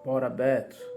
Bora, Beto.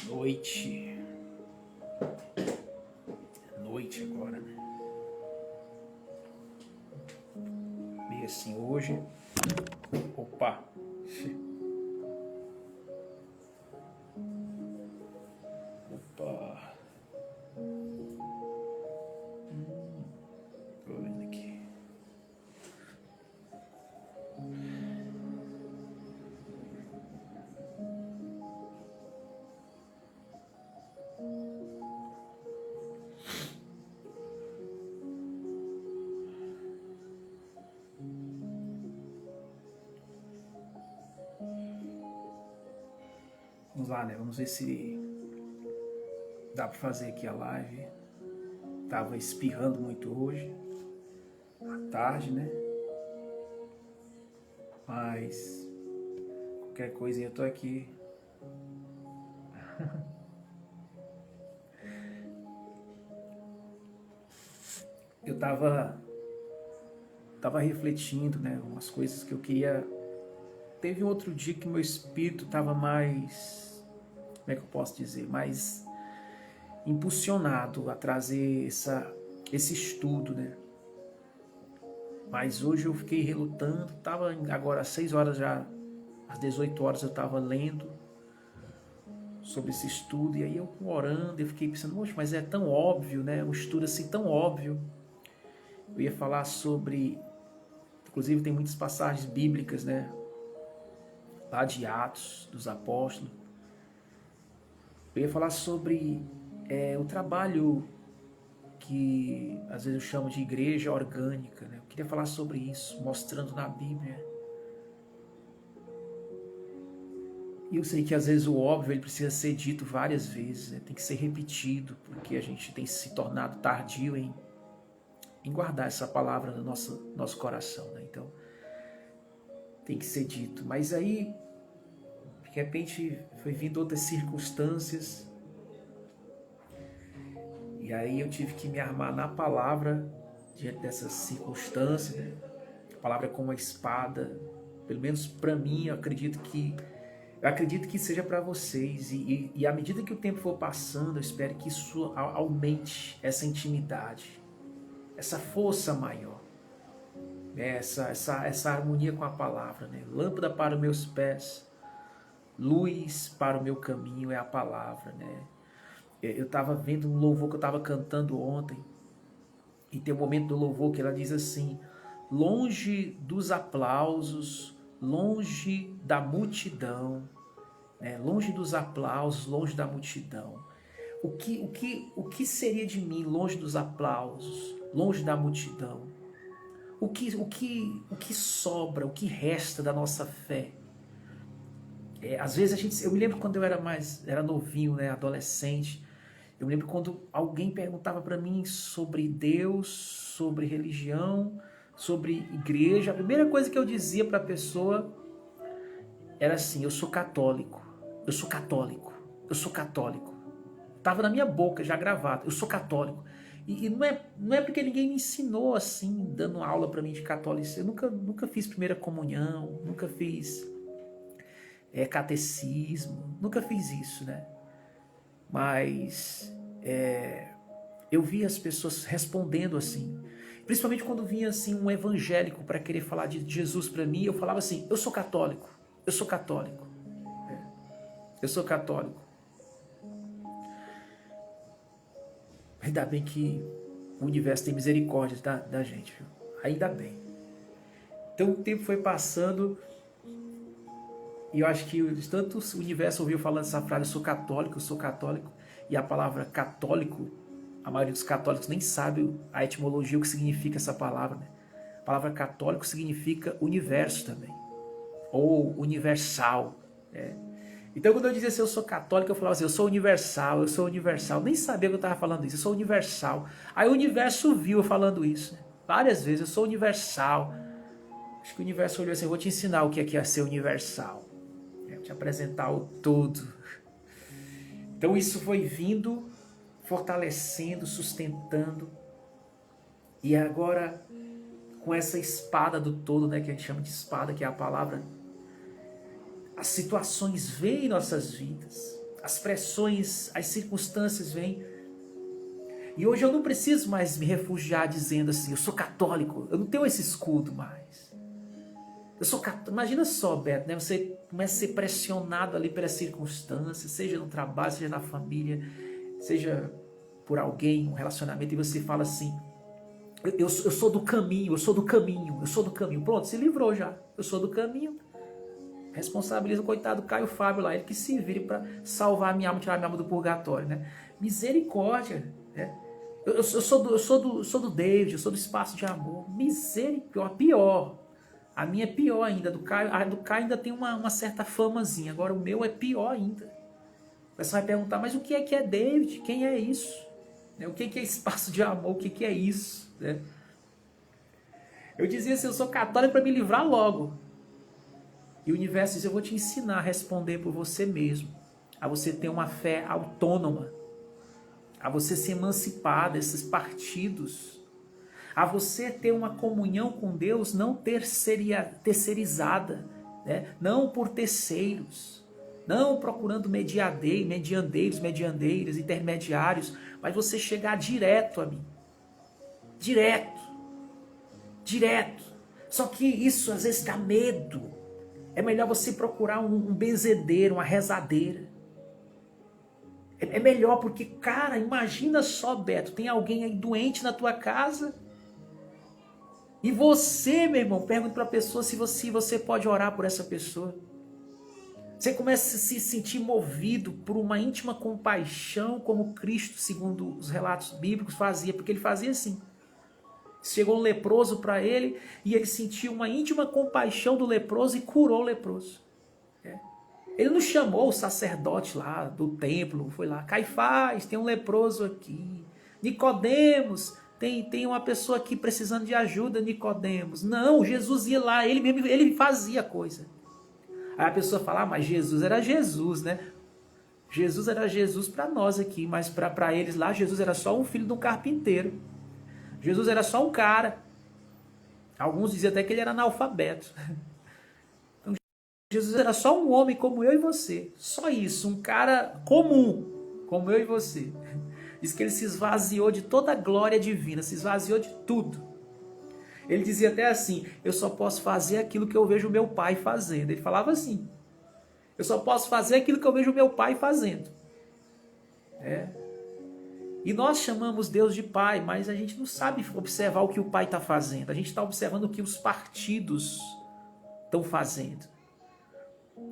Noite. Noite agora, né? Meio assim hoje. Opa! Opa! Tô vendo aqui. Vamos lá, né? Vamos ver se dá pra fazer aqui a live. Tava espirrando muito hoje. À tarde, né? Mas qualquer coisinha eu tô aqui. Eu tava refletindo, né? Umas coisas que eu queria. Teve um outro dia que meu espírito tava mais, como é que eu posso dizer? Mais impulsionado a trazer esse estudo, né? Mas hoje eu fiquei relutando, tava agora às 6 horas já, às 18 horas eu tava lendo sobre esse estudo, e aí eu orando, eu fiquei pensando, poxa, mas é tão óbvio, né? Um estudo assim tão óbvio. Eu ia falar sobre, inclusive tem muitas passagens bíblicas, né? Lá de Atos dos Apóstolos. Eu ia falar sobre o trabalho que às vezes eu chamo de igreja orgânica, né? Eu queria falar sobre isso, mostrando na Bíblia. E eu sei que às vezes o óbvio ele precisa ser dito várias vezes, né? Tem que ser repetido, porque a gente tem se tornado tardio em guardar essa palavra no nosso coração, né? Então, tem que ser dito. Mas aí, de repente, foi vindo outras circunstâncias, e aí eu tive que me armar na palavra diante dessas circunstâncias, né? A palavra é como uma espada, pelo menos para mim, eu acredito que seja para vocês, e à medida que o tempo for passando, eu espero que isso aumente essa intimidade, essa força maior, né? essa harmonia com a palavra, né? Lâmpada para os meus pés, luz para o meu caminho é a palavra, né? Eu estava vendo um louvor que eu estava cantando ontem, e tem um momento do louvor que ela diz assim: longe dos aplausos, longe da multidão, né? Longe dos aplausos, longe da multidão. O que seria de mim longe dos aplausos, longe da multidão? O que sobra, o que resta da nossa fé? Às vezes eu me lembro quando eu era novinho, né, adolescente. Eu me lembro quando alguém perguntava para mim sobre Deus, sobre religião, sobre igreja. A primeira coisa que eu dizia para a pessoa era assim: eu sou católico, eu sou católico, eu sou católico. Estava na minha boca já gravado: eu sou católico. E não é porque ninguém me ensinou assim, dando aula para mim de catolicismo. Eu nunca fiz primeira comunhão, nunca fiz catecismo, nunca fiz isso, né? Mas eu via as pessoas respondendo assim, principalmente quando vinha assim um evangélico para querer falar de Jesus para mim, eu falava assim: eu sou católico, eu sou católico, eu sou católico. Ainda bem que o universo tem misericórdia da gente, viu? Ainda bem. Então o tempo foi passando, e eu acho que tanto o universo ouviu falando essa frase: eu sou católico, e a palavra católico, a maioria dos católicos nem sabe a etimologia, o que significa essa palavra, né? palavra católico significa universo também, ou universal. Então, quando eu dizia assim, eu sou católico, eu falava assim, eu sou universal, eu sou universal. Nem sabia que eu estava falando isso, eu sou universal. Aí o universo viu eu falando isso, né? Várias vezes, eu sou universal. Acho que o universo olhou assim, eu vou te ensinar o que é ser universal. Vou te apresentar o todo. Então isso foi vindo, fortalecendo, sustentando. E agora, com essa espada do todo, né, que a gente chama de espada, que é a palavra, as situações vêm em nossas vidas, as pressões, as circunstâncias vêm. E hoje eu não preciso mais me refugiar dizendo assim, eu sou católico, eu não tenho esse escudo mais. Eu sou católico. Imagina só, Beto, né? Você começa a ser pressionado ali pelas circunstâncias, seja no trabalho, seja na família, seja por alguém, um relacionamento, e você fala assim, eu sou do caminho, eu sou do caminho, eu sou do caminho. Pronto, se livrou já. Eu sou do caminho. Responsabiliza o coitado Caio Fábio lá, ele que se vire para salvar a minha alma, tirar a minha alma do purgatório, né? Misericórdia, né? Eu sou do David, eu sou do espaço de amor. Misericórdia, pior. A minha é pior ainda, a do Caio ainda tem uma certa famazinha, agora o meu é pior ainda. Você vai perguntar, mas o que é David? Quem é isso? O que é espaço de amor? O que é isso? Eu dizia assim, eu sou católico para me livrar logo. E o universo diz, eu vou te ensinar a responder por você mesmo, a você ter uma fé autônoma, a você se emancipar desses partidos, a você ter uma comunhão com Deus não terceirizada, né? Não por terceiros, não procurando mediandeiros, intermediários, mas você chegar direto a mim, direto. Só que isso às vezes dá medo. É melhor você procurar um benzedeiro, uma rezadeira. É melhor porque, cara, imagina só, Beto, tem alguém aí doente na tua casa e você, meu irmão, pergunta para a pessoa se você pode orar por essa pessoa. Você começa a se sentir movido por uma íntima compaixão, como Cristo, segundo os relatos bíblicos, fazia, porque ele fazia assim. Chegou um leproso para ele e ele sentiu uma íntima compaixão do leproso e curou o leproso. Ele não chamou o sacerdote lá do templo, foi lá, Caifás, tem um leproso aqui. Nicodemos, tem uma pessoa aqui precisando de ajuda, Nicodemos. Não, Jesus ia lá, ele fazia a coisa. Aí a pessoa fala, mas Jesus era Jesus, né? Jesus era Jesus para nós aqui, mas para eles lá, Jesus era só um filho de um carpinteiro. Jesus era só um cara. Alguns diziam até que ele era analfabeto. Então, Jesus era só um homem como eu e você. Só isso, um cara comum, como eu e você. Diz que ele se esvaziou de toda a glória divina, se esvaziou de tudo. Ele dizia até assim, eu só posso fazer aquilo que eu vejo meu pai fazendo. Ele falava assim, eu só posso fazer aquilo que eu vejo meu pai fazendo. E nós chamamos Deus de Pai, mas a gente não sabe observar o que o Pai está fazendo. A gente está observando o que os partidos estão fazendo.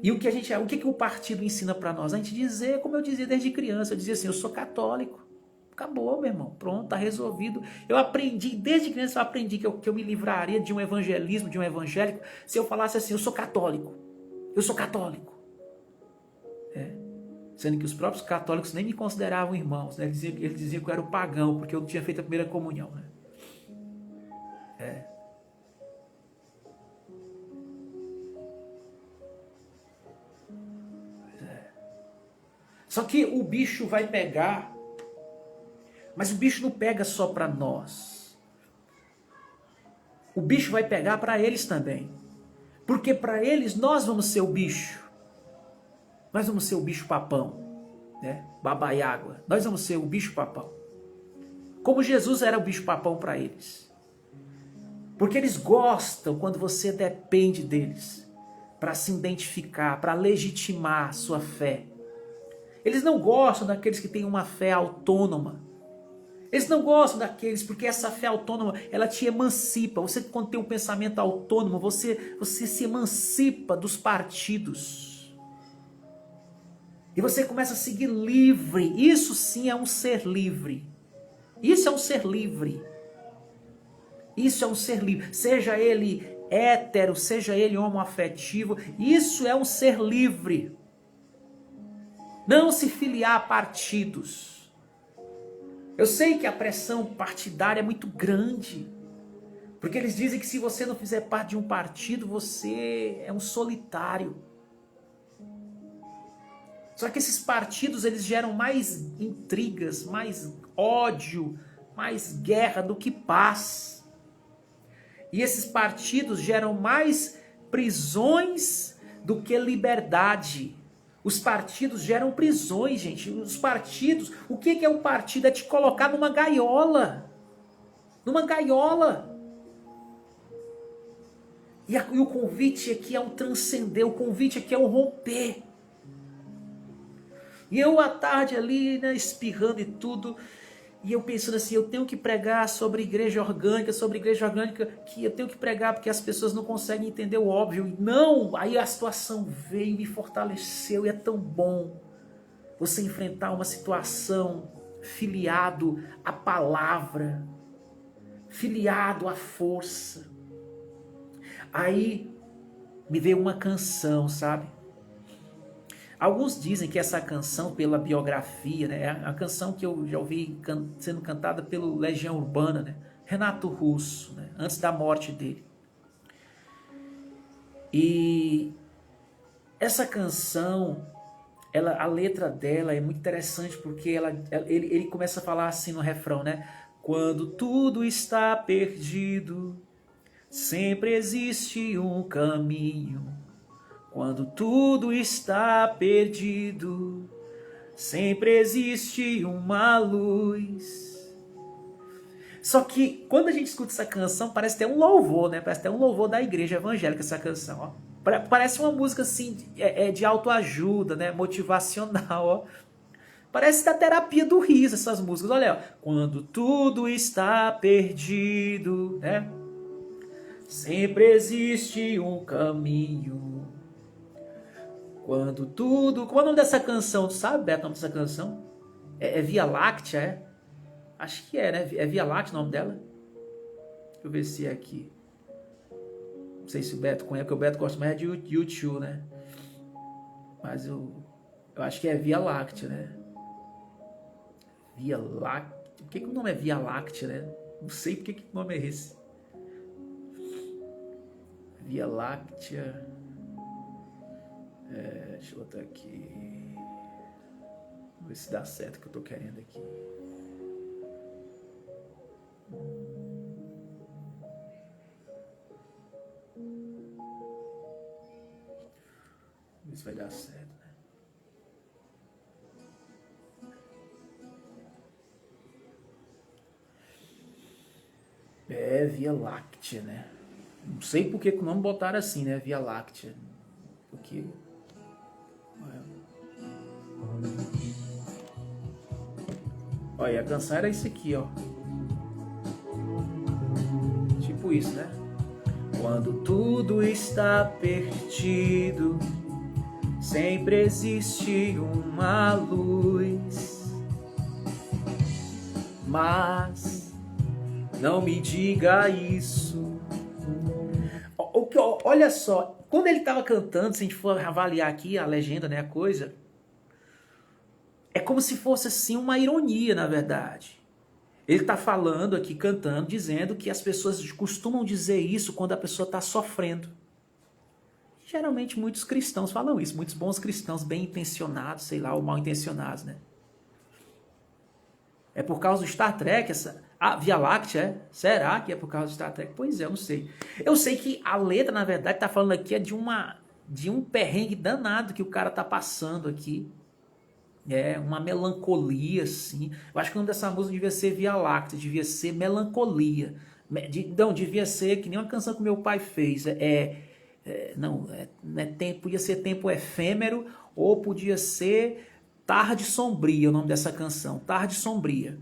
E o que o partido ensina para nós? A gente dizer, como eu dizia desde criança, eu dizia assim, eu sou católico. Acabou, meu irmão, pronto, está resolvido. Eu aprendi, desde criança eu aprendi que eu me livraria de um evangelismo, de um evangélico, se eu falasse assim, eu sou católico. Eu sou católico. Sendo que os próprios católicos nem me consideravam irmãos, né? Eles diziam que eu era o pagão, porque eu não tinha feito a primeira comunhão, né? Só que o bicho vai pegar, mas o bicho não pega só para nós. O bicho vai pegar para eles também. Porque para eles nós vamos ser o bicho. Nós vamos ser o bicho papão, né? Babaiágua. Nós vamos ser o bicho papão. Como Jesus era o bicho papão para eles. Porque eles gostam quando você depende deles para se identificar, para legitimar sua fé. Eles não gostam daqueles que têm uma fé autônoma. Eles não gostam daqueles, porque essa fé autônoma, ela te emancipa. Você, quando tem um pensamento autônomo, você se emancipa dos partidos. E você começa a seguir livre. Isso sim é um ser livre. Isso é um ser livre. Isso é um ser livre. Seja ele hétero, seja ele homoafetivo, isso é um ser livre. Não se filiar a partidos. Eu sei que a pressão partidária é muito grande, porque eles dizem que se você não fizer parte de um partido, você é um solitário. Só que esses partidos, eles geram mais intrigas, mais ódio, mais guerra do que paz. E esses partidos geram mais prisões do que liberdade. Os partidos geram prisões, gente. Os partidos, o que é um partido? É te colocar numa gaiola. Numa gaiola. E o convite aqui é um transcender, o convite aqui é um romper. E eu à tarde ali, né, espirrando e tudo, e eu pensando assim, eu tenho que pregar sobre igreja orgânica, que eu tenho que pregar porque as pessoas não conseguem entender o óbvio. E não, aí a situação veio e me fortaleceu, e é tão bom você enfrentar uma situação filiado à palavra, filiado à força. Aí me veio uma canção, sabe? Alguns dizem que essa canção, pela biografia, né, é a canção que eu já ouvi sendo cantada pelo Legião Urbana, né, Renato Russo, né, antes da morte dele. E essa canção, a letra dela é muito interessante porque ele começa a falar assim no refrão, né? Quando tudo está perdido, sempre existe um caminho. Quando tudo está perdido, sempre existe uma luz. Só que quando a gente escuta essa canção, parece ter um louvor, né? Parece ter um louvor da igreja evangélica essa canção, ó. Parece uma música assim, de autoajuda, né? Motivacional, ó. Parece da terapia do riso essas músicas. Olha, ó. Quando tudo está perdido, né? Sempre existe um caminho. Quando tudo... Qual é o nome dessa canção? Tu sabe, Beto, o nome dessa canção? É Via Láctea, é? Acho que é, né? É Via Láctea o nome dela? Deixa eu ver se é aqui. Não sei se o Beto conhece, porque o Beto gosta mais de YouTube, né? Mas eu acho que é Via Láctea, né? Via Láctea... Por que o nome é Via Láctea, né? Não sei por que o nome é esse. Via Láctea... deixa eu botar aqui. Vamos ver se dá certo o que eu tô querendo aqui. Vamos ver se vai dar certo, né? Via Láctea, né? Não sei por que o nome botaram assim, né? Via Láctea. Porque... Olha, a canção era isso aqui, ó. Tipo isso, né? Quando tudo está perdido, sempre existe uma luz. Mas não me diga isso. Olha só, quando ele estava cantando, se a gente for avaliar aqui a legenda, né, a coisa, é como se fosse assim uma ironia, na verdade. Ele está falando aqui, cantando, dizendo que as pessoas costumam dizer isso quando a pessoa está sofrendo. Geralmente muitos cristãos falam isso, muitos bons cristãos bem intencionados, sei lá, ou mal intencionados, né? É por causa do Star Trek, Via Láctea, é? Será que é por causa do Star Trek? Pois é, eu não sei. Eu sei que a letra, na verdade, está falando aqui de um perrengue danado que o cara está passando aqui. É uma melancolia, assim. Eu acho que o nome dessa música devia ser Via Láctea, devia ser Melancolia. Não, devia ser que nem uma canção que meu pai fez. Podia ser Tempo Efêmero ou podia ser Tarde Sombria, o nome dessa canção. Tarde Sombria.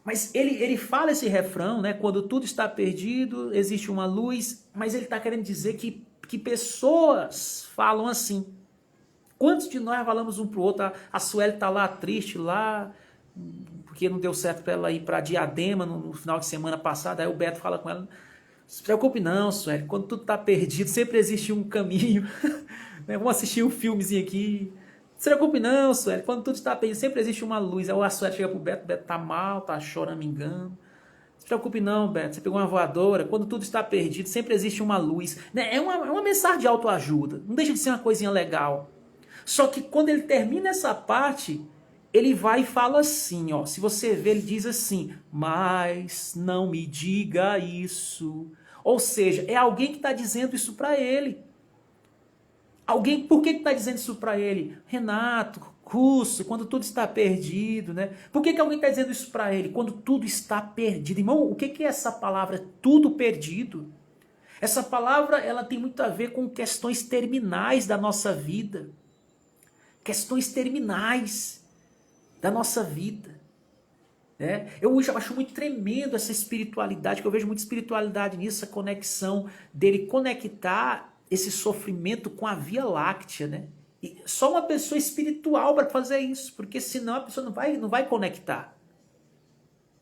Mas ele fala esse refrão, né? Quando tudo está perdido, existe uma luz. Mas ele está querendo dizer que pessoas falam assim. Quantos de nós falamos um pro outro? A Sueli tá lá triste, lá, porque não deu certo para ela ir para Diadema no final de semana passado. Aí o Beto fala com ela: não se preocupe não, Sueli, quando tudo está perdido, sempre existe um caminho. Vamos assistir um filmezinho aqui. Não se preocupe não, Sueli, quando tudo está perdido, sempre existe uma luz. Aí a Sueli chega pro Beto: Beto tá mal, tá chorando, me engano. Não se preocupe não, Beto, você pegou uma voadora, quando tudo está perdido, sempre existe uma luz. É uma mensagem de autoajuda, não deixa de ser uma coisinha legal. Só que quando ele termina essa parte, ele vai e fala assim, ó, se você ver, ele diz assim: mas não me diga isso. Ou seja, é alguém que está dizendo isso para ele. Alguém, por que está dizendo isso para ele? Renato, Russo, quando tudo está perdido, né? Por que alguém está dizendo isso para ele? Quando tudo está perdido. Irmão, o que é essa palavra, tudo perdido? Essa palavra, ela tem muito a ver com questões terminais da nossa vida. Questões terminais da nossa vida. Né? Eu acho muito tremendo essa espiritualidade, que eu vejo muita espiritualidade nisso, a conexão dele conectar esse sofrimento com a Via Láctea, né? E só uma pessoa espiritual para fazer isso, porque senão a pessoa não vai conectar.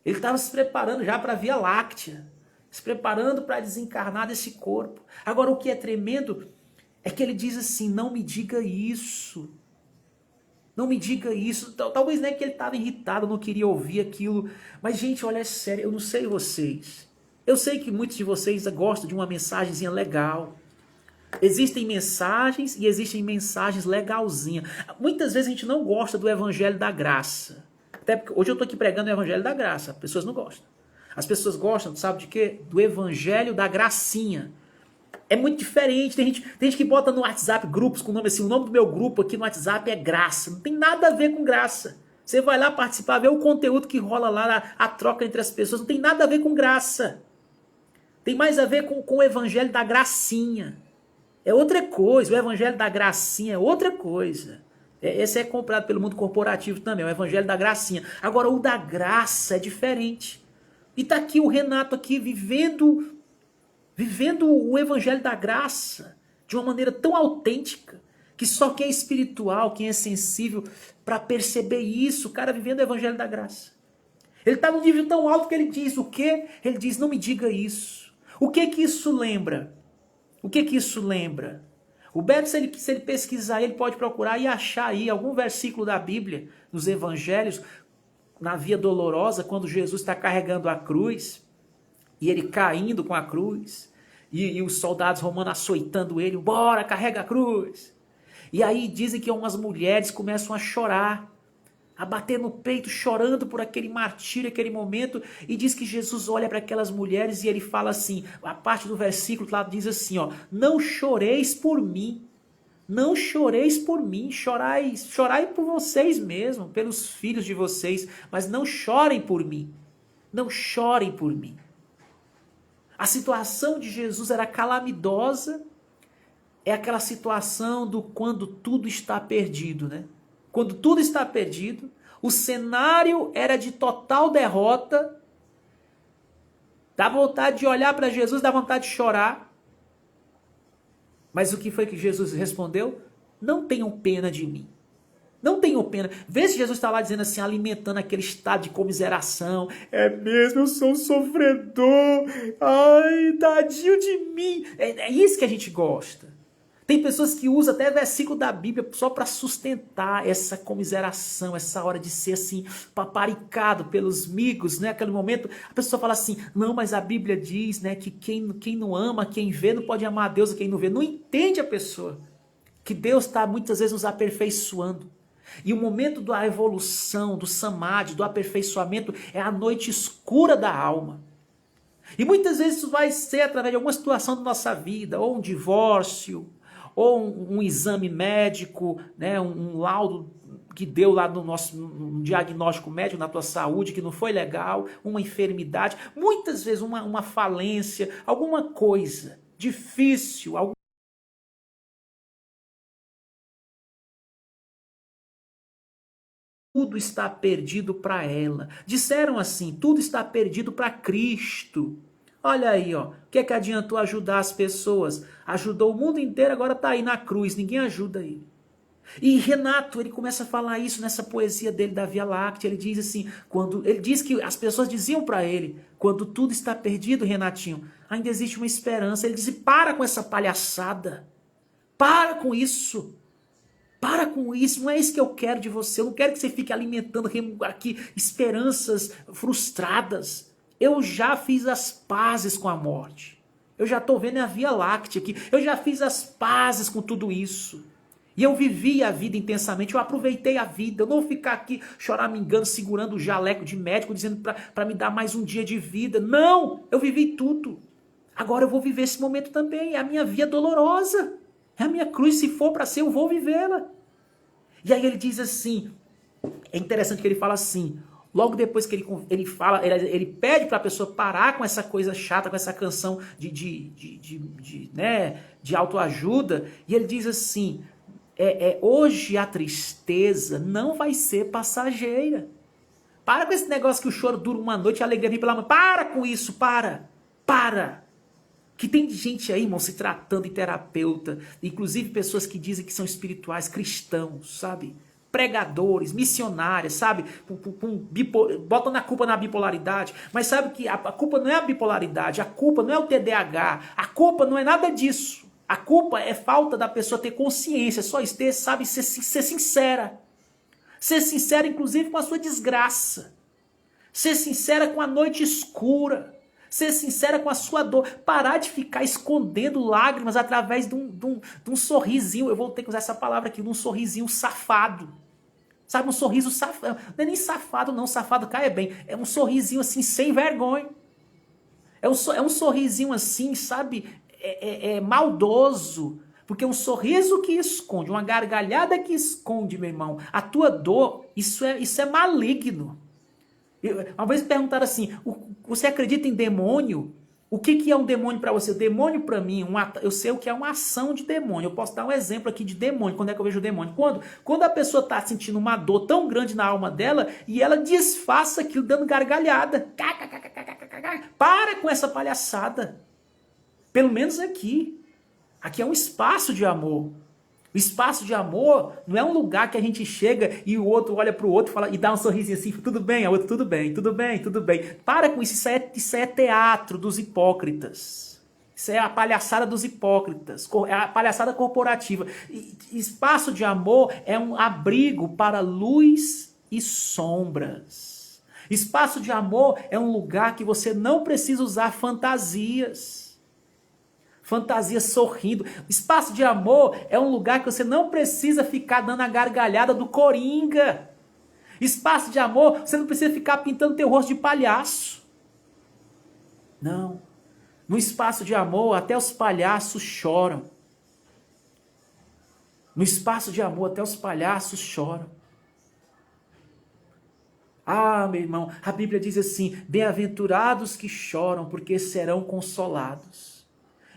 Ele estava se preparando já para a Via Láctea, se preparando para desencarnar desse corpo. Agora o que é tremendo é que ele diz assim: não me diga isso. Não me diga isso. Talvez nem que ele estava irritado, não queria ouvir aquilo. Mas, gente, olha, é sério, eu não sei vocês. Eu sei que muitos de vocês gostam de uma mensagenzinha legal. Existem mensagens e existem mensagens legalzinhas. Muitas vezes a gente não gosta do evangelho da graça. Até porque hoje eu estou aqui pregando o evangelho da graça. As pessoas não gostam. As pessoas gostam, sabe de quê? Do evangelho da gracinha. É muito diferente. Tem gente que bota no WhatsApp grupos com o nome assim: o nome do meu grupo aqui no WhatsApp é graça. Não tem nada a ver com graça. Você vai lá participar, ver o conteúdo que rola lá, a troca entre as pessoas. Não tem nada a ver com graça. Tem mais a ver com o evangelho da gracinha. É outra coisa. O evangelho da gracinha é outra coisa. Esse é comprado pelo mundo corporativo também, o evangelho da gracinha. Agora, o da graça é diferente. E tá aqui o Renato aqui vivendo o evangelho da graça de uma maneira tão autêntica, que só quem é espiritual, quem é sensível para perceber isso, o cara vivendo o evangelho da graça. Ele está num nível tão alto que ele diz o quê? Ele diz: não me diga isso. O que isso lembra? O que isso lembra? O Beto, se ele pesquisar, ele pode procurar e achar aí algum versículo da Bíblia, nos evangelhos, na Via Dolorosa, quando Jesus está carregando a cruz, e ele caindo com a cruz, e os soldados romanos açoitando ele: bora, carrega a cruz. E aí dizem que umas mulheres começam a chorar, a bater no peito, chorando por aquele martírio, aquele momento, e diz que Jesus olha para aquelas mulheres e ele fala assim, a parte do versículo lá diz assim, ó: não choreis por mim, não choreis por mim, chorai por vocês mesmo, pelos filhos de vocês, mas não chorem por mim, não chorem por mim. A situação de Jesus era calamitosa, é aquela situação do quando tudo está perdido, né? Quando tudo está perdido, o cenário era de total derrota, dá vontade de olhar para Jesus, dá vontade de chorar. Mas o que foi que Jesus respondeu? Não tenham pena de mim. Não tenham pena. Vê se Jesus está lá dizendo assim, alimentando aquele estado de comiseração. É mesmo, eu sou um sofredor. Ai, tadinho de mim. É isso que a gente gosta. Tem pessoas que usam até versículo da Bíblia só para sustentar essa comiseração, essa hora de ser assim, paparicado pelos migos, né? Aquele momento, a pessoa fala assim: não, mas a Bíblia diz, né, que quem não ama, quem vê, não pode amar a Deus, e quem não vê. Não entende a pessoa que Deus está muitas vezes nos aperfeiçoando. E o momento da evolução, do samadhi, do aperfeiçoamento, é a noite escura da alma. E muitas vezes isso vai ser através de alguma situação da nossa vida, ou um divórcio, ou um exame médico, né, um laudo que deu lá no nosso diagnóstico médico na tua saúde, que não foi legal, uma enfermidade, muitas vezes uma falência, alguma coisa difícil, tudo está perdido para ela. Disseram assim: tudo está perdido para Cristo. Olha aí, ó. O que é que adiantou ajudar as pessoas? Ajudou o mundo inteiro, agora está aí na cruz, ninguém ajuda ele. E Renato, ele começa a falar isso nessa poesia dele da Via Láctea. Ele diz assim, ele diz que as pessoas diziam para ele, quando tudo está perdido, Renatinho, ainda existe uma esperança. Ele diz, para com essa palhaçada, para com isso. Para com isso, não é isso que eu quero de você. Eu não quero que você fique alimentando aqui esperanças frustradas. Eu já fiz as pazes com a morte. Eu já estou vendo a Via Láctea aqui. Eu já fiz as pazes com tudo isso. E eu vivi a vida intensamente, eu aproveitei a vida. Eu não vou ficar aqui choramingando, segurando o jaleco de médico, dizendo para me dar mais um dia de vida. Não, eu vivi tudo. Agora eu vou viver esse momento também. É a minha via dolorosa. É a minha cruz, se for para ser, eu vou vivê-la. E aí ele diz assim, é interessante que ele fala assim, logo depois que ele fala, ele pede para a pessoa parar com essa coisa chata, com essa canção de autoajuda, e ele diz assim, hoje a tristeza não vai ser passageira. Para com esse negócio que o choro dura uma noite e a alegria vem pela manhã. Para com isso, para. Que tem gente aí, irmão, se tratando em terapeuta, inclusive pessoas que dizem que são espirituais, cristãos, sabe? Pregadores, missionários, sabe? Botam a culpa na bipolaridade, mas sabe que a culpa não é a bipolaridade, a culpa não é o TDAH, a culpa não é nada disso. A culpa é falta da pessoa ter consciência, só isso, sabe, ser sincera. Ser sincera, inclusive, com a sua desgraça. Ser sincera com a noite escura. Ser sincera com a sua dor. Parar de ficar escondendo lágrimas através de um sorrisinho. Eu vou ter que usar essa palavra aqui. De um sorrisinho safado. Sabe, um sorriso safado. Não é nem safado não. Safado cai bem. É um sorrisinho assim, sem vergonha. É um sorrisinho assim, sabe, maldoso. Porque um sorriso que esconde, uma gargalhada que esconde, meu irmão, a tua dor, isso é maligno. Uma vez me perguntaram assim, você acredita em demônio? O que é um demônio para você? O demônio para mim, eu sei o que é uma ação de demônio. Eu posso dar um exemplo aqui de demônio. Quando é que eu vejo o demônio? Quando a pessoa está sentindo uma dor tão grande na alma dela e ela disfarça aquilo dando gargalhada. Para com essa palhaçada. Pelo menos aqui. Aqui é um espaço de amor. O espaço de amor não é um lugar que a gente chega e o outro olha para o outro e dá um sorrisinho assim, tudo bem, a outro, tudo bem, tudo bem, tudo bem. Para com isso, isso é teatro dos hipócritas. Isso é a palhaçada dos hipócritas, é a palhaçada corporativa. Espaço de amor é um abrigo para luz e sombras. Espaço de amor é um lugar que você não precisa usar fantasias. Fantasia sorrindo. Espaço de amor é um lugar que você não precisa ficar dando a gargalhada do coringa. Espaço de amor, você não precisa ficar pintando teu rosto de palhaço. Não. No espaço de amor, até os palhaços choram. No espaço de amor, até os palhaços choram. Ah, meu irmão, a Bíblia diz assim, bem-aventurados que choram, porque serão consolados.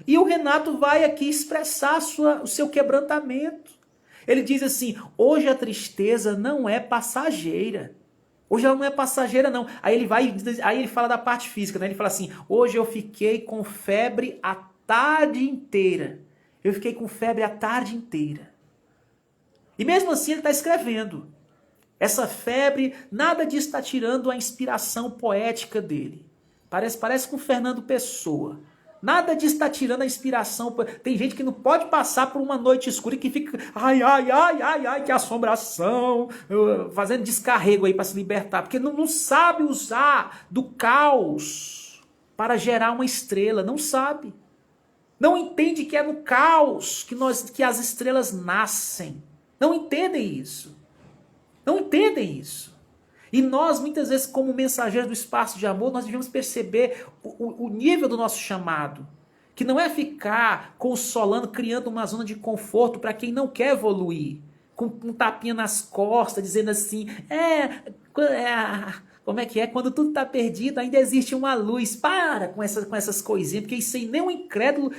E o Renato vai aqui expressar o seu quebrantamento. Ele diz assim, hoje a tristeza não é passageira. Hoje ela não é passageira não. Aí ele fala da parte física, né? Ele fala assim, hoje eu fiquei com febre a tarde inteira. Eu fiquei com febre a tarde inteira. E mesmo assim ele está escrevendo. Essa febre, nada disso está tirando a inspiração poética dele. Parece com Fernando Pessoa. Nada disso está tirando a inspiração. Tem gente que não pode passar por uma noite escura e que fica, ai, que assombração, fazendo descarrego aí para se libertar. Porque não sabe usar do caos para gerar uma estrela. Não sabe. Não entende que é no caos que as estrelas nascem. Não entendem isso. Não entendem isso. E nós, muitas vezes, como mensageiros do espaço de amor, nós devemos perceber o nível do nosso chamado. Que não é ficar consolando, criando uma zona de conforto para quem não quer evoluir. Com um tapinha nas costas, dizendo assim, como é que é? Quando tudo está perdido, ainda existe uma luz. Para com essas coisinhas, porque isso aí nem um incrédulo...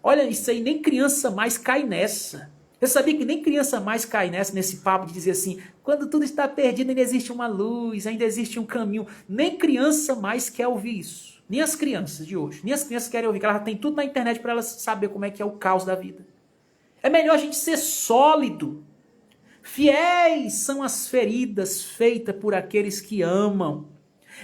Olha, isso aí nem criança mais cai nessa. Eu sabia que nem criança mais cai nesse papo de dizer assim, quando tudo está perdido ainda existe uma luz, ainda existe um caminho. Nem criança mais quer ouvir isso. Nem as crianças de hoje. Nem as crianças querem ouvir, porque elas têm tudo na internet para elas saber como é que é o caos da vida. É melhor a gente ser sólido. Fiéis são as feridas feitas por aqueles que amam.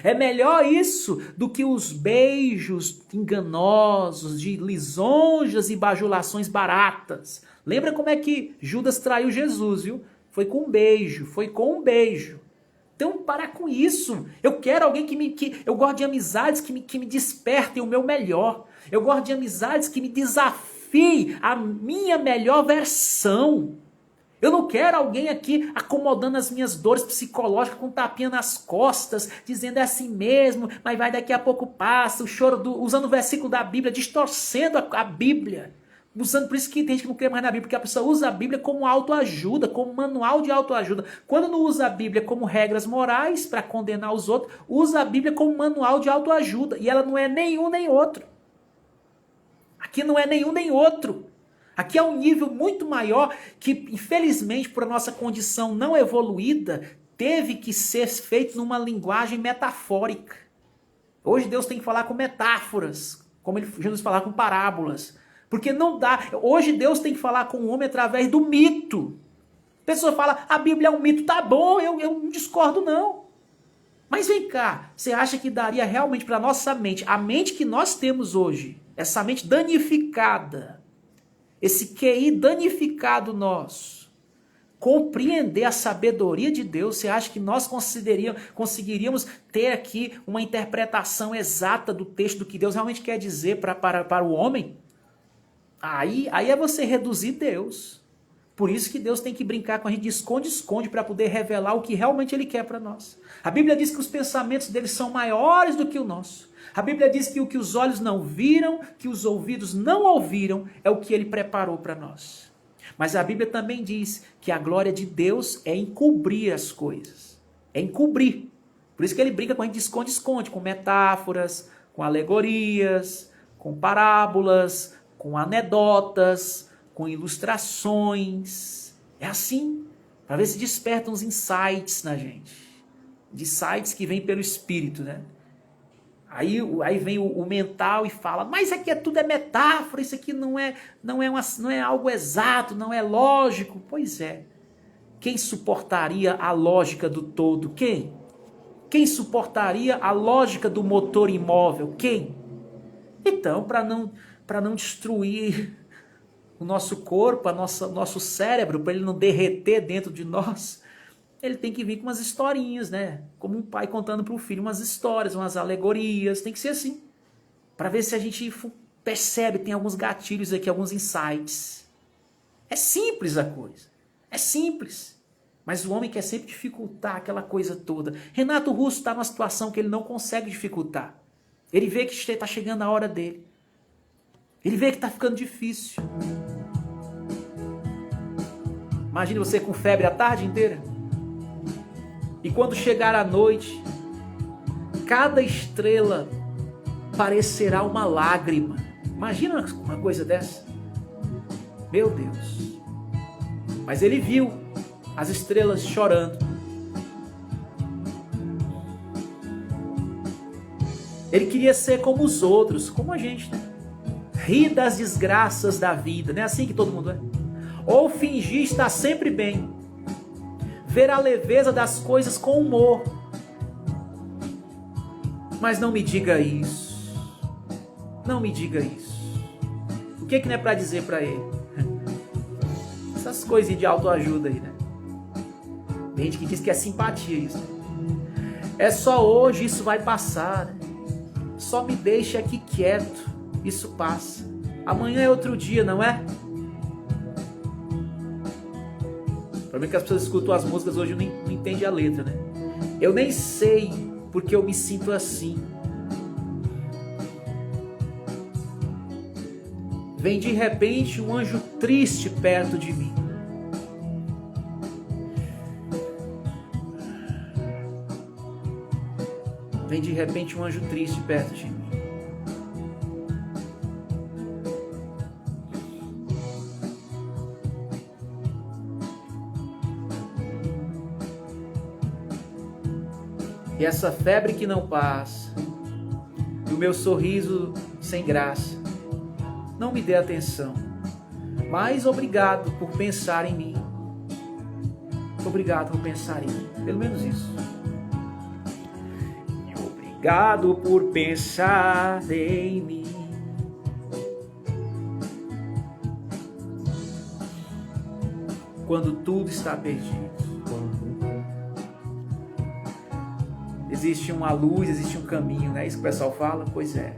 É melhor isso do que os beijos enganosos de lisonjas e bajulações baratas. Lembra como é que Judas traiu Jesus, viu? Foi com um beijo, foi com um beijo. Então, para com isso. Eu quero alguém eu gosto de amizades que me despertem o meu melhor. Eu gosto de amizades que me desafiem a minha melhor versão. Eu não quero alguém aqui acomodando as minhas dores psicológicas com tapinha nas costas, dizendo é assim mesmo, mas vai daqui a pouco passa, o choro usando o versículo da Bíblia, distorcendo a Bíblia. Por isso que tem gente que não crê mais na Bíblia, porque a pessoa usa a Bíblia como autoajuda, como manual de autoajuda. Quando não usa a Bíblia como regras morais para condenar os outros, usa a Bíblia como manual de autoajuda. E ela não é nenhum nem outro. Aqui não é nenhum nem outro. Aqui é um nível muito maior que, infelizmente, por a nossa condição não evoluída, teve que ser feito numa linguagem metafórica. Hoje Deus tem que falar com metáforas, como Jesus falava com parábolas. Porque não dá. Hoje Deus tem que falar com o homem através do mito. A pessoa fala, a Bíblia é um mito. Tá bom, eu não discordo não. Mas vem cá, você acha que daria realmente para a nossa mente, a mente que nós temos hoje, essa mente danificada, esse QI danificado nosso, compreender a sabedoria de Deus? Você acha que nós conseguiríamos ter aqui uma interpretação exata do texto, do que Deus realmente quer dizer para o homem? Aí é você reduzir Deus. Por isso que Deus tem que brincar com a gente de esconde-esconde para poder revelar o que realmente Ele quer para nós. A Bíblia diz que os pensamentos dele são maiores do que o nosso. A Bíblia diz que o que os olhos não viram, que os ouvidos não ouviram, é o que Ele preparou para nós. Mas a Bíblia também diz que a glória de Deus é encobrir as coisas. É encobrir. Por isso que Ele brinca com a gente de esconde-esconde, com metáforas, com alegorias, com parábolas, com anedotas, com ilustrações. É assim, para ver se despertam uns insights na gente. De insights que vêm pelo Espírito, né? Aí vem o mental e fala, mas isso aqui tudo é metáfora, isso aqui não é algo exato, não é lógico. Pois é. Quem suportaria a lógica do todo? Quem? Quem suportaria a lógica do motor imóvel? Quem? Então, para não destruir o nosso corpo, nosso cérebro, para ele não derreter dentro de nós, ele tem que vir com umas historinhas, né? Como um pai contando para o filho umas histórias, umas alegorias, tem que ser assim. Para ver se a gente percebe, tem alguns gatilhos aqui, alguns insights. É simples a coisa, é simples. Mas o homem quer sempre dificultar aquela coisa toda. Renato Russo está numa situação que ele não consegue dificultar. Ele vê que está chegando a hora dele. Ele vê que está ficando difícil. Imagine você com febre a tarde inteira. E quando chegar a noite, cada estrela parecerá uma lágrima. Imagina uma coisa dessa. Meu Deus. Mas ele viu as estrelas chorando. Ele queria ser como os outros, como a gente, né? Rir das desgraças da vida, não é assim que todo mundo é? Ou fingir estar sempre bem. Ver a leveza das coisas com humor. Mas não me diga isso. Não me diga isso. O que não é para dizer para ele? Essas coisinhas de autoajuda aí, né? Tem gente que diz que é simpatia isso. É só hoje, isso vai passar, né? Só me deixa aqui quieto, isso passa. Amanhã é outro dia, não é? O problema é que as pessoas escutam as músicas hoje e não entendem a letra, né? Eu nem sei porque eu me sinto assim. Vem de repente um anjo triste perto de mim. Vem de repente um anjo triste perto de mim. E essa febre que não passa, e o meu sorriso sem graça, não me dê atenção, mas obrigado por pensar em mim. Obrigado por pensar em mim. Pelo menos isso. Obrigado por pensar em mim. Quando tudo está perdido. Existe uma luz, existe um caminho, não é isso que o pessoal fala? Pois é.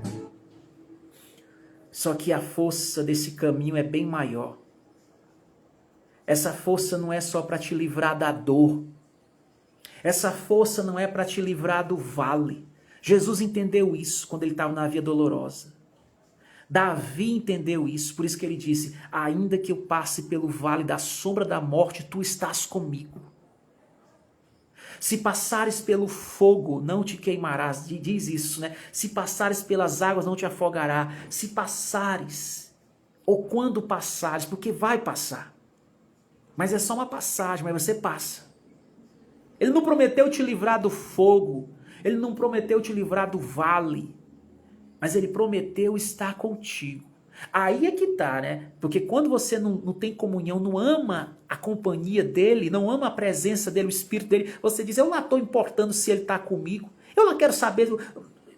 Só que a força desse caminho é bem maior. Essa força não é só para te livrar da dor. Essa força não é para te livrar do vale. Jesus entendeu isso quando ele estava na via dolorosa. Davi entendeu isso, por isso que ele disse: ainda que eu passe pelo vale da sombra da morte, tu estás comigo. Se passares pelo fogo, não te queimarás. Diz isso, né? Se passares pelas águas, não te afogará. Se passares, ou quando passares, porque vai passar. Mas é só uma passagem, mas você passa. Ele não prometeu te livrar do fogo. Ele não prometeu te livrar do vale. Mas ele prometeu estar contigo. Aí é que tá, né? Porque quando você não tem comunhão, não ama a companhia dele, não ama a presença dele, o espírito dele, você diz: eu não estou importando se ele está comigo, eu não quero saber,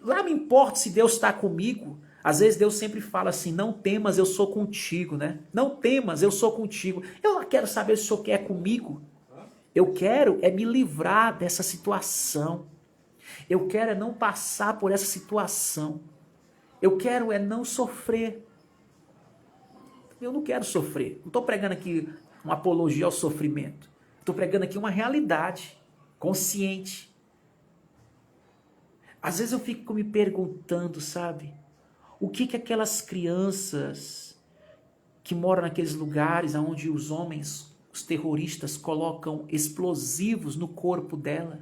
lá me importa se Deus está comigo. Às vezes Deus sempre fala assim: não temas, eu sou contigo, né? Não temas, eu sou contigo. Eu não quero saber se o Senhor quer comigo. Eu quero é me livrar dessa situação. Eu quero é não passar por essa situação. Eu quero é não sofrer. Eu não quero sofrer. Não estou pregando aqui uma apologia ao sofrimento. Estou pregando aqui uma realidade consciente. Às vezes eu fico me perguntando, sabe? O que aquelas crianças que moram naqueles lugares onde os homens, os terroristas, colocam explosivos no corpo dela,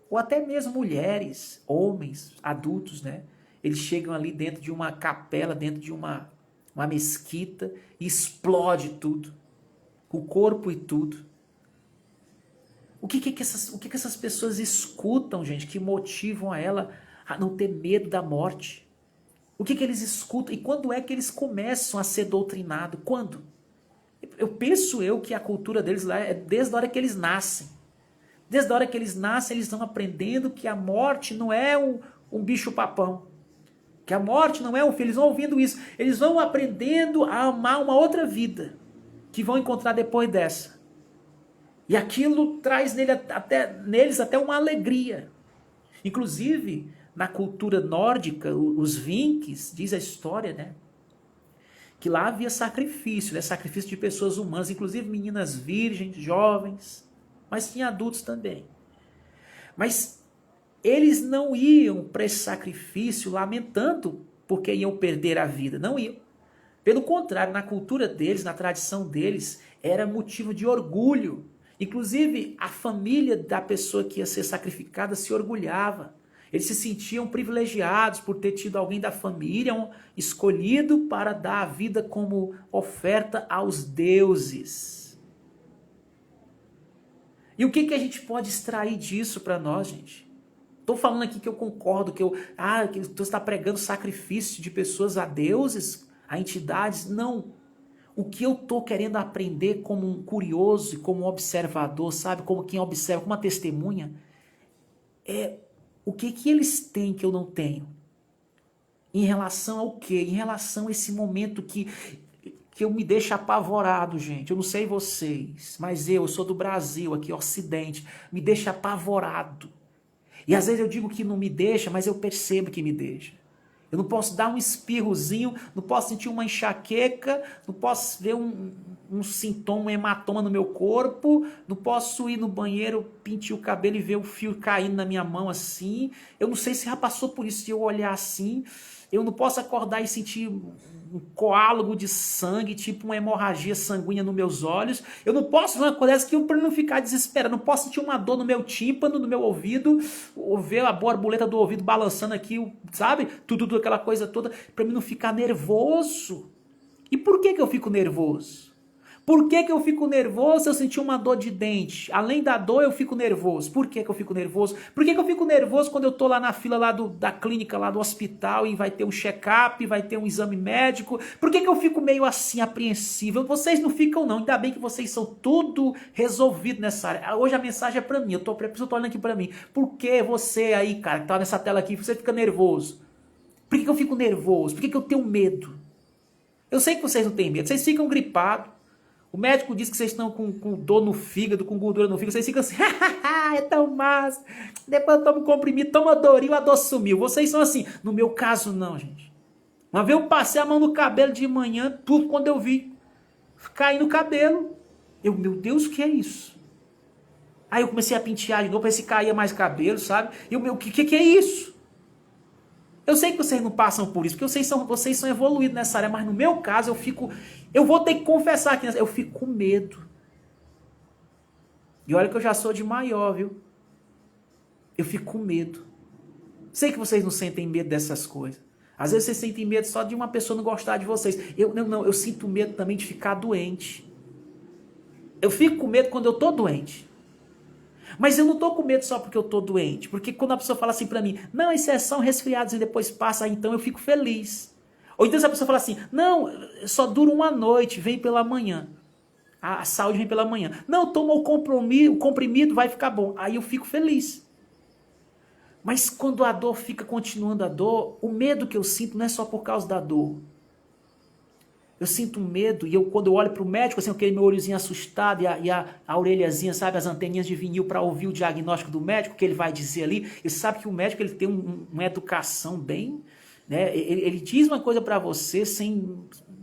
ou até mesmo mulheres, homens, adultos, né? Eles chegam ali dentro de uma capela, dentro de uma mesquita, e explode tudo, o corpo e tudo. O que essas pessoas escutam, gente, que motivam a ela a não ter medo da morte? O que eles escutam? E quando é que eles começam a ser doutrinados? Quando? Eu penso que a cultura deles lá é desde a hora que eles nascem. Desde a hora que eles nascem, eles estão aprendendo que a morte não é um bicho-papão. Que a morte não é um filho. Eles vão ouvindo isso. Eles vão aprendendo a amar uma outra vida que vão encontrar depois dessa. E aquilo traz neles até uma alegria. Inclusive, na cultura nórdica, os vikings, diz a história, né? Que lá havia sacrifício, né? Sacrifício de pessoas humanas, inclusive meninas virgens, jovens, mas tinha adultos também. Mas eles não iam para esse sacrifício lamentando porque iam perder a vida, não iam. Pelo contrário, na cultura deles, na tradição deles, era motivo de orgulho. Inclusive, a família da pessoa que ia ser sacrificada se orgulhava. Eles se sentiam privilegiados por ter tido alguém da família escolhido para dar a vida como oferta aos deuses. E o que a gente pode extrair disso para nós, gente? Estou falando aqui que eu concordo, que tu está pregando sacrifício de pessoas a deuses, a entidades. Não. O que eu estou querendo aprender como um curioso e como um observador, sabe? Como quem observa, como uma testemunha, é o que eles têm que eu não tenho. Em relação ao quê? Em relação a esse momento que eu me deixo apavorado, gente. Eu não sei vocês, mas eu sou do Brasil, aqui, Ocidente, me deixa apavorado. E às vezes eu digo que não me deixa, mas eu percebo que me deixa. Eu não posso dar um espirrozinho, não posso sentir uma enxaqueca, não posso ver um sintoma, um hematoma no meu corpo, não posso ir no banheiro, pintar o cabelo e ver o fio caindo na minha mão assim. Eu não sei se já passou por isso, se eu olhar assim. Eu não posso acordar e sentir um coágulo de sangue, tipo uma hemorragia sanguínea nos meus olhos. Eu não posso ver uma coisa dessa para não ficar desesperado. Eu não posso sentir uma dor no meu tímpano, no meu ouvido, ou ver a borboleta do ouvido balançando aqui, sabe? Tudo aquela coisa toda, para mim não ficar nervoso. E por que eu fico nervoso? Por que eu fico nervoso se eu sentir uma dor de dente? Além da dor, eu fico nervoso. Por que eu fico nervoso? Por que eu fico nervoso quando eu tô lá na fila lá da clínica, lá do hospital, e vai ter um check-up, vai ter um exame médico? Por que eu fico meio assim, apreensivo? Vocês não ficam não, ainda bem que vocês são tudo resolvido nessa área. Hoje a mensagem é pra mim, eu tô olhando aqui pra mim. Por que você aí, cara, que tá nessa tela aqui, você fica nervoso? Por que eu fico nervoso? Por que eu tenho medo? Eu sei que vocês não têm medo, vocês ficam gripados. O médico diz que vocês estão com dor no fígado, com gordura no fígado. Vocês ficam assim, é tão massa. Depois eu tomo comprimido, toma Dorinho, a dor sumiu. Vocês são assim. No meu caso, não, gente. Uma vez eu passei a mão no cabelo de manhã, tudo quando eu vi cair no cabelo. Meu Deus, o que é isso? Aí eu comecei a pentear de novo, para ver se caía mais cabelo, sabe? E o que é isso? Eu sei que vocês não passam por isso, porque vocês são evoluídos nessa área, mas no meu caso eu vou ter que confessar aqui, eu fico com medo. E olha que eu já sou de maior, viu? Eu fico com medo. Sei que vocês não sentem medo dessas coisas. Às vezes vocês sentem medo só de uma pessoa não gostar de vocês. Eu sinto medo também de ficar doente. Eu fico com medo quando eu tô doente. Mas eu não tô com medo só porque eu tô doente. Porque quando a pessoa fala assim pra mim, não, isso é só um resfriado e depois passa, então eu fico feliz. Ou então se a pessoa fala assim, não, só dura uma noite, vem pela manhã. A saúde vem pela manhã. Não, toma o comprimido, vai ficar bom. Aí eu fico feliz. Mas quando a dor fica continuando a dor, o medo que eu sinto não é só por causa da dor. Eu sinto medo e quando eu olho para o médico, assim, aquele meu olhozinho assustado e a orelhazinha, sabe, as anteninhas de vinil para ouvir o diagnóstico do médico, que ele vai dizer ali. Ele sabe que o médico ele tem uma educação bem, né? Ele diz uma coisa para você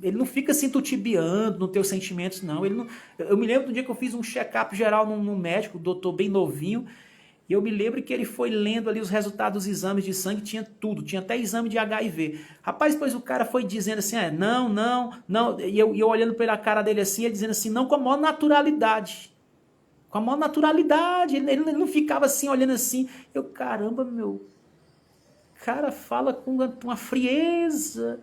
ele não fica assim tutibiando nos teus sentimentos, não. Eu me lembro do dia que eu fiz um check-up geral num médico, doutor bem novinho. E eu me lembro que ele foi lendo ali os resultados dos exames de sangue, tinha tudo, tinha até exame de HIV. Rapaz, depois o cara foi dizendo assim, não, e eu olhando pela cara dele assim, ele dizendo assim, não, com a maior naturalidade. Com a maior naturalidade, ele não ficava assim, olhando assim. Caramba, meu, cara fala com uma frieza.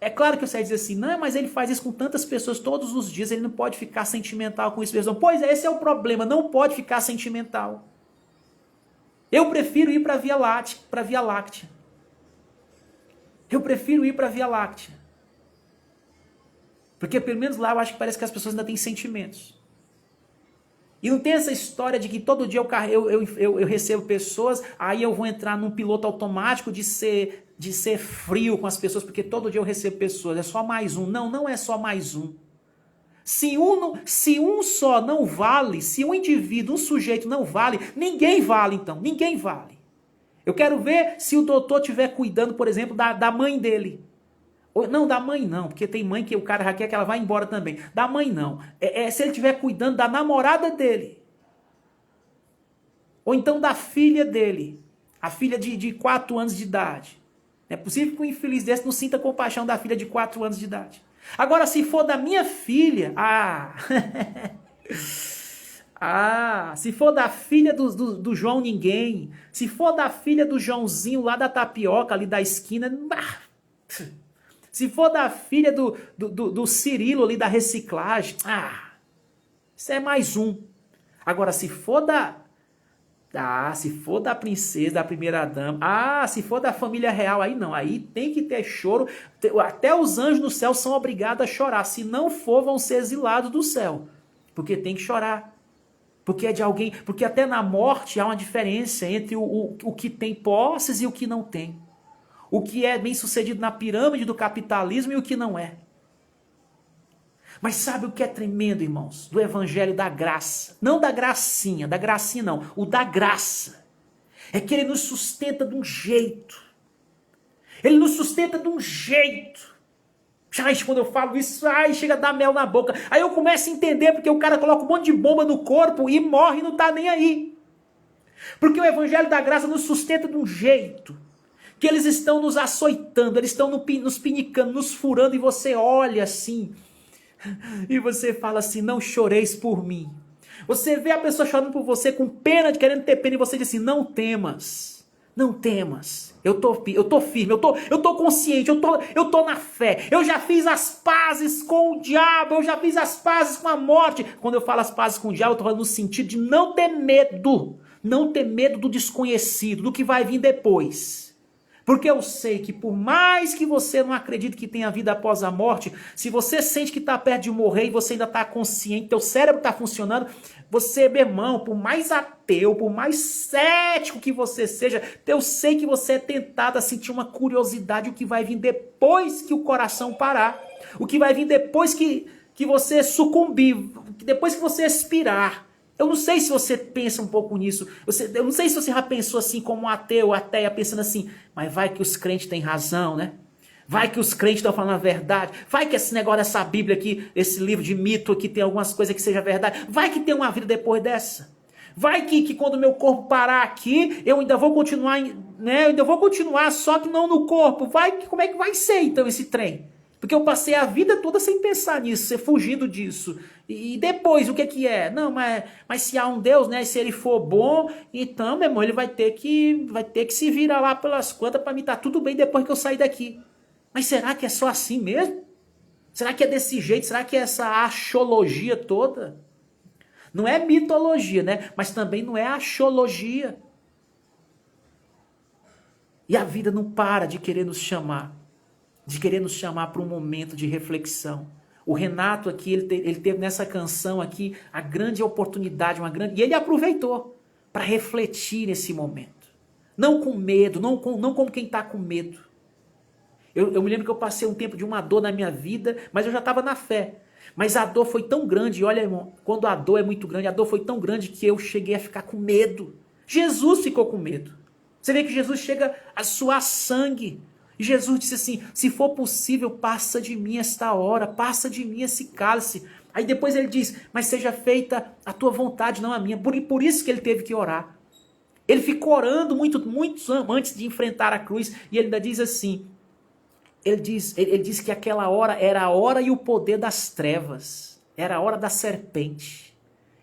É claro que você vai dizer assim, não, mas ele faz isso com tantas pessoas todos os dias, ele não pode ficar sentimental com isso mesmo. Pois é, esse é o problema, não pode ficar sentimental. Eu prefiro ir para a Via Láctea. Eu prefiro ir para a Via Láctea. Porque pelo menos lá eu acho que parece que as pessoas ainda têm sentimentos. E não tem essa história de que todo dia eu recebo pessoas, aí eu vou entrar num piloto automático de ser frio com as pessoas, porque todo dia eu recebo pessoas, é só mais um. Não é só mais um. Se um só não vale, se um indivíduo, um sujeito não vale, ninguém vale então, ninguém vale. Eu quero ver se o doutor estiver cuidando, por exemplo, da mãe dele. Não, da mãe não, porque tem mãe que o cara já quer que ela vá embora também. Da mãe não. Se ele estiver cuidando da namorada dele. Ou então da filha dele. A filha de 4 anos de idade. É possível que um infeliz desse não sinta compaixão da filha de 4 anos de idade. Agora, se for da minha filha, se for da filha do João Ninguém, se for da filha do Joãozinho lá da tapioca, ali da esquina, se for da filha do Cirilo ali da reciclagem, isso é mais um. Agora, se for da princesa, da primeira dama, se for da família real, aí não, aí tem que ter choro, até os anjos no céu são obrigados a chorar, se não for vão ser exilados do céu, porque tem que chorar, porque é de alguém, porque até na morte há uma diferença entre o que tem posses e o que não tem, o que é bem sucedido na pirâmide do capitalismo e o que não é. Mas sabe o que é tremendo, irmãos? Do evangelho da graça. Não da gracinha não. O da graça. É que ele nos sustenta de um jeito. Ele nos sustenta de um jeito. Quando eu falo isso, chega a dar mel na boca. Aí eu começo a entender porque o cara coloca um monte de bomba no corpo e morre e não tá nem aí. Porque o evangelho da graça nos sustenta de um jeito. Que eles estão nos açoitando, eles estão nos pinicando, nos furando e você olha assim... E você fala assim, não choreis por mim. Você vê a pessoa chorando por você com pena, querendo ter pena, e você diz assim, não temas. Não temas. Eu tô firme, eu tô consciente, eu tô na fé. Eu já fiz as pazes com o diabo, eu já fiz as pazes com a morte. Quando eu falo as pazes com o diabo, eu tô falando no sentido de não ter medo. Não ter medo do desconhecido, do que vai vir depois. Porque eu sei que por mais que você não acredite que tenha vida após a morte, se você sente que está perto de morrer e você ainda está consciente, teu cérebro está funcionando, você, meu irmão, por mais ateu, por mais cético que você seja, eu sei que você é tentado a sentir uma curiosidade, o que vai vir depois que o coração parar, o que vai vir depois que você sucumbir, depois que você expirar. Eu não sei se você pensa um pouco nisso. Eu não sei se você já pensou assim como um ateu, ateia, pensando assim, mas vai que os crentes têm razão, né? Vai que os crentes estão falando a verdade. Vai que esse negócio dessa Bíblia aqui, esse livro de mito aqui, tem algumas coisas que seja verdade. Vai que tem uma vida depois dessa. Vai que quando o meu corpo parar aqui, eu ainda vou continuar, né? Eu ainda vou continuar, só que não no corpo. Vai que como é que vai ser então esse trem? Porque eu passei a vida toda sem pensar nisso, fugindo disso. E depois, o que é? Não, mas se há um Deus, né? Se ele for bom, então, meu irmão, ele vai ter que se virar lá pelas contas para me dar tudo bem depois que eu sair daqui. Mas será que é só assim mesmo? Será que é desse jeito? Será que é essa axologia toda? Não é mitologia, né? Mas também não é axologia. E a vida não para de querer nos chamar. De querer nos chamar para um momento de reflexão. O Renato aqui, ele teve nessa canção aqui a grande oportunidade, e ele aproveitou para refletir nesse momento. Não com medo, não como quem está com medo. Eu me lembro que eu passei um tempo de uma dor na minha vida, mas eu já estava na fé. Mas a dor foi tão grande, olha irmão, quando a dor é muito grande, a dor foi tão grande que eu cheguei a ficar com medo. Jesus ficou com medo. Você vê que Jesus chega a suar sangue. E Jesus disse assim, se for possível, passa de mim esta hora, passa de mim esse cálice. Aí depois ele diz, mas seja feita a tua vontade, não a minha. Por isso que ele teve que orar. Ele ficou orando muito antes de enfrentar a cruz. E ele ainda diz assim, ele diz que aquela hora era a hora e o poder das trevas. Era a hora da serpente.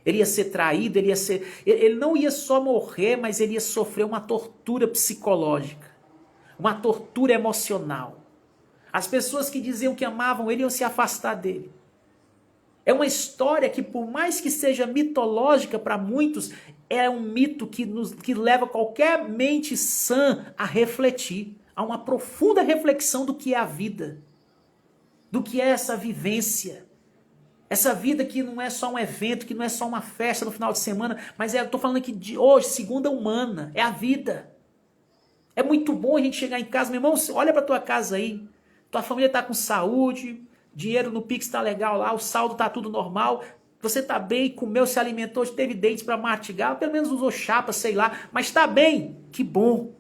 Ele ia ser traído, ele não ia só morrer, mas ele ia sofrer uma tortura psicológica. Uma tortura emocional. As pessoas que diziam que amavam ele iam se afastar dele. É uma história que, por mais que seja mitológica para muitos, é um mito que leva qualquer mente sã a refletir, a uma profunda reflexão do que é a vida, do que é essa vivência. Essa vida que não é só um evento, que não é só uma festa no final de semana, mas eu estou falando aqui de hoje, segunda humana, é a vida. É muito bom a gente chegar em casa, meu irmão, olha para tua casa aí, tua família está com saúde, dinheiro no Pix está legal lá, o saldo está tudo normal, você está bem, comeu, se alimentou, teve dentes para mastigar, pelo menos usou chapa, sei lá, mas está bem, que bom.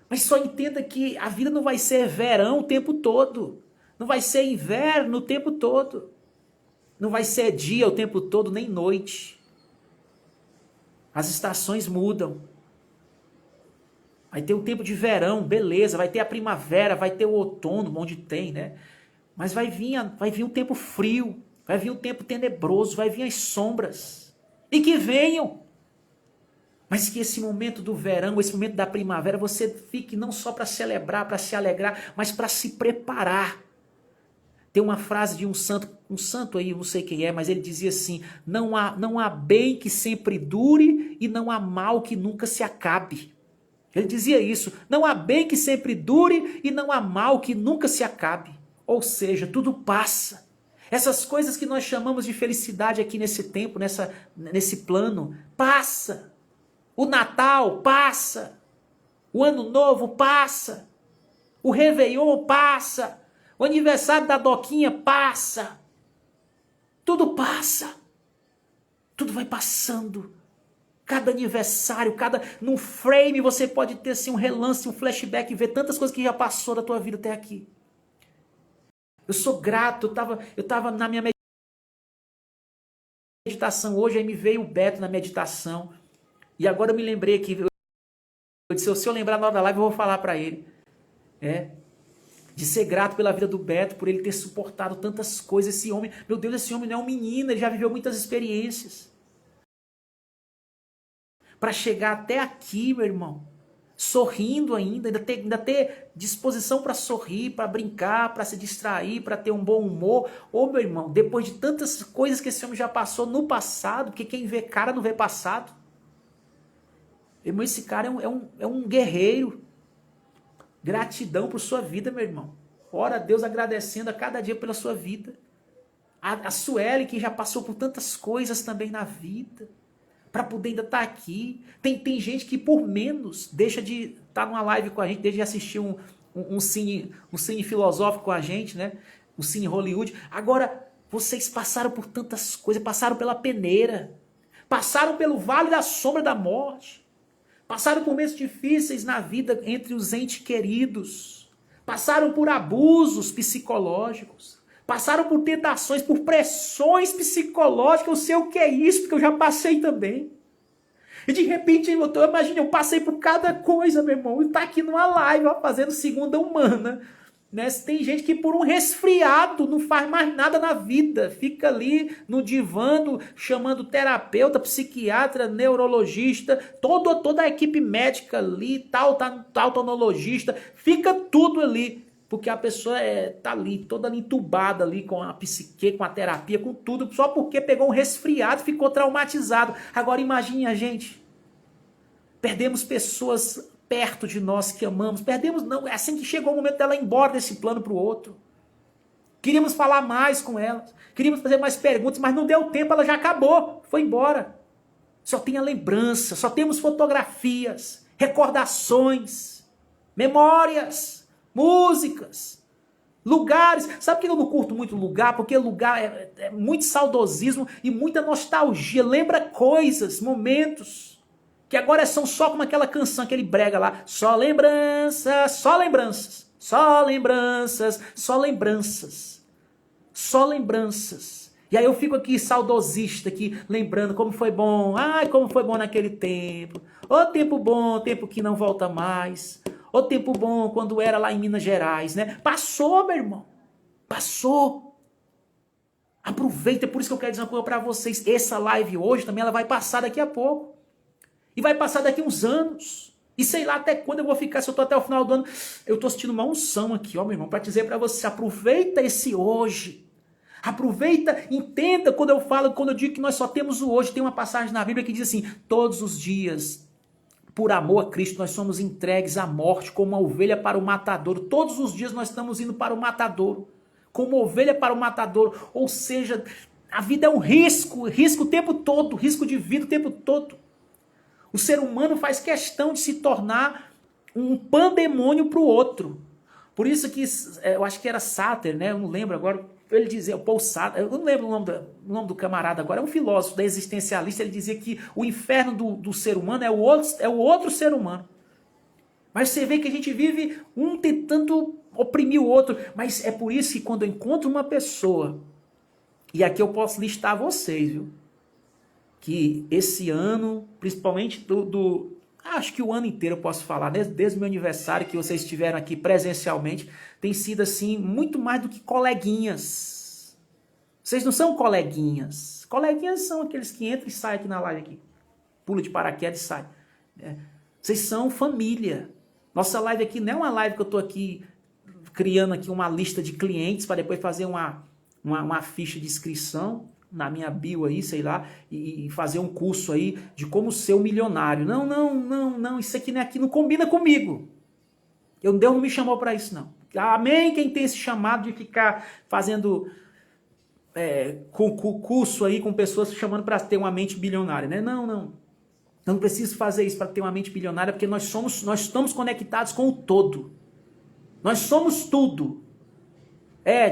Mas só entenda que a vida não vai ser verão o tempo todo, não vai ser inverno o tempo todo, não vai ser dia o tempo todo, nem noite. As estações mudam. Vai ter um tempo de verão, beleza, vai ter a primavera, vai ter o outono, onde tem, né? Mas vai vir um tempo frio, vai vir um tempo tenebroso, vai vir as sombras. E que venham. Mas que esse momento do verão, esse momento da primavera, você fique não só para celebrar, para se alegrar, mas para se preparar. Tem uma frase de um santo aí, eu não sei quem é, mas ele dizia assim, não há bem que sempre dure e não há mal que nunca se acabe. Ele dizia isso, não há bem que sempre dure e não há mal que nunca se acabe. Ou seja, tudo passa. Essas coisas que nós chamamos de felicidade aqui nesse tempo, nesse plano, passa. O Natal passa. O Ano Novo passa. O Réveillon passa. O aniversário da Doquinha passa. Tudo passa. Tudo vai passando. Cada aniversário, num frame você pode ter assim, um relance, um flashback, ver tantas coisas que já passou da tua vida até aqui. Eu sou grato, eu tava na minha meditação hoje, aí me veio o Beto na meditação. E agora eu me lembrei que, eu disse, se eu lembrar na hora da live, eu vou falar para ele. De ser grato pela vida do Beto, por ele ter suportado tantas coisas. Esse homem, meu Deus, esse homem não é um menino, ele já viveu muitas experiências. para chegar até aqui, meu irmão, sorrindo ainda ter disposição para sorrir, para brincar, para se distrair, para ter um bom humor. Ô, meu irmão, depois de tantas coisas que esse homem já passou no passado, porque quem vê cara não vê passado. Irmão, esse cara é um guerreiro. Gratidão por sua vida, meu irmão. Ora a Deus agradecendo a cada dia pela sua vida. A Sueli, que já passou por tantas coisas também na vida, para poder ainda estar aqui. Tem gente que por menos deixa de estar numa live com a gente, deixa de assistir um cine filosófico com a gente, né? Um cine Hollywood. Agora, vocês passaram por tantas coisas, passaram pela peneira, passaram pelo vale da sombra da morte, passaram por momentos difíceis na vida entre os entes queridos, passaram por abusos psicológicos, passaram por tentações, por pressões psicológicas. Eu sei o que é isso, porque eu já passei também. E de repente, imagina, eu passei por cada coisa, meu irmão. E tá aqui numa live, ó, fazendo segunda humana. Né? Tem gente que por um resfriado não faz mais nada na vida. Fica ali no divã, chamando terapeuta, psiquiatra, neurologista, toda a equipe médica ali, tautonologista. Fica tudo ali. Porque a pessoa tá ali, toda ali entubada ali com a psique, com a terapia, com tudo, só porque pegou um resfriado e ficou traumatizado. Agora imagine a gente. Perdemos pessoas perto de nós que amamos. Perdemos, não, é assim que chegou o momento dela ir embora desse plano para o outro. Queríamos falar mais com elas, queríamos fazer mais perguntas, mas não deu tempo, ela já acabou, foi embora. Só tem a lembrança, só temos fotografias, recordações, memórias, músicas, lugares. Sabe por que eu não curto muito lugar? Porque lugar é muito saudosismo e muita nostalgia. Lembra coisas, momentos, que agora são só como aquela canção, aquele brega lá. Só lembranças, só lembranças, só lembranças, só lembranças, só lembranças. E aí eu fico aqui saudosista, aqui lembrando como foi bom. Ai, como foi bom naquele tempo. Ô tempo bom, tempo que não volta mais. O tempo bom quando era lá em Minas Gerais, né? Passou, meu irmão. Passou. Aproveita, por isso que eu quero dizer uma coisa para vocês. Essa live hoje também ela vai passar daqui a pouco. E vai passar daqui uns anos. E sei lá até quando eu vou ficar, se eu tô até o final do ano. Eu tô sentindo uma unção aqui, ó, meu irmão, para dizer para você, aproveita esse hoje. Aproveita, entenda quando eu digo que nós só temos o hoje. Tem uma passagem na Bíblia que diz assim: todos os dias, por amor a Cristo, nós somos entregues à morte como uma ovelha para o matadouro. Todos os dias nós estamos indo para o matadouro, como uma ovelha para o matadouro. Ou seja, a vida é um risco o tempo todo, risco de vida o tempo todo. O ser humano faz questão de se tornar um pandemônio para o outro. Por isso que, eu acho que era Sartre, né? Eu não lembro agora, ele dizia, o Paul Sartre, eu não lembro o nome do camarada agora, é um filósofo da existencialista, ele dizia que o inferno do ser humano é o outro ser humano. Mas você vê que a gente vive um tentando oprimir o outro, mas é por isso que quando eu encontro uma pessoa, e aqui eu posso listar vocês, viu? Que esse ano, principalmente acho que o ano inteiro eu posso falar, desde o meu aniversário que vocês estiveram aqui presencialmente, tem sido assim, muito mais do que coleguinhas. Vocês não são coleguinhas. Coleguinhas são aqueles que entram e saem aqui na live aqui. Pula de paraquedas e sai. Vocês são família. Nossa live aqui não é uma live que eu estou aqui criando aqui uma lista de clientes para depois fazer uma ficha de inscrição na minha bio aí, sei lá, e fazer um curso aí de como ser um milionário. Não, isso aqui não combina comigo. Deus não me chamou para isso, não. Amém quem tem esse chamado de ficar fazendo curso aí com pessoas chamando para ter uma mente bilionária, né? Não. Eu não preciso fazer isso para ter uma mente bilionária, porque nós estamos conectados com o todo. Nós somos tudo.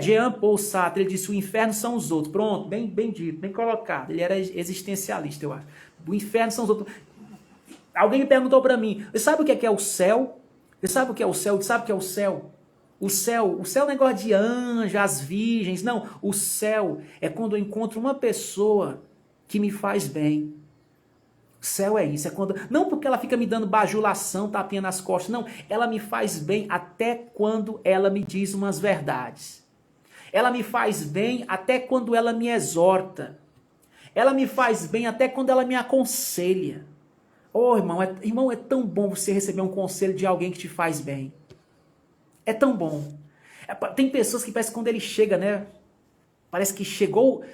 Jean Paul Sartre, ele disse, o inferno são os outros. Pronto, bem dito, bem colocado. Ele era existencialista, eu acho. O inferno são os outros. Alguém me perguntou para mim, você sabe o que é o céu? Você sabe o que é o céu? Você sabe o que é o céu? O céu não é negócio de anjo, as virgens. Não, o céu é quando eu encontro uma pessoa que me faz bem. O céu é isso, é quando... Não porque ela fica me dando bajulação, tapinha nas costas, não. Ela me faz bem até quando ela me diz umas verdades. Ela me faz bem até quando ela me exorta. Ela me faz bem até quando ela me aconselha. Oh, irmão, é tão bom você receber um conselho de alguém que te faz bem. É tão bom. Tem pessoas que parece que quando ele chega, né? Parece que chegou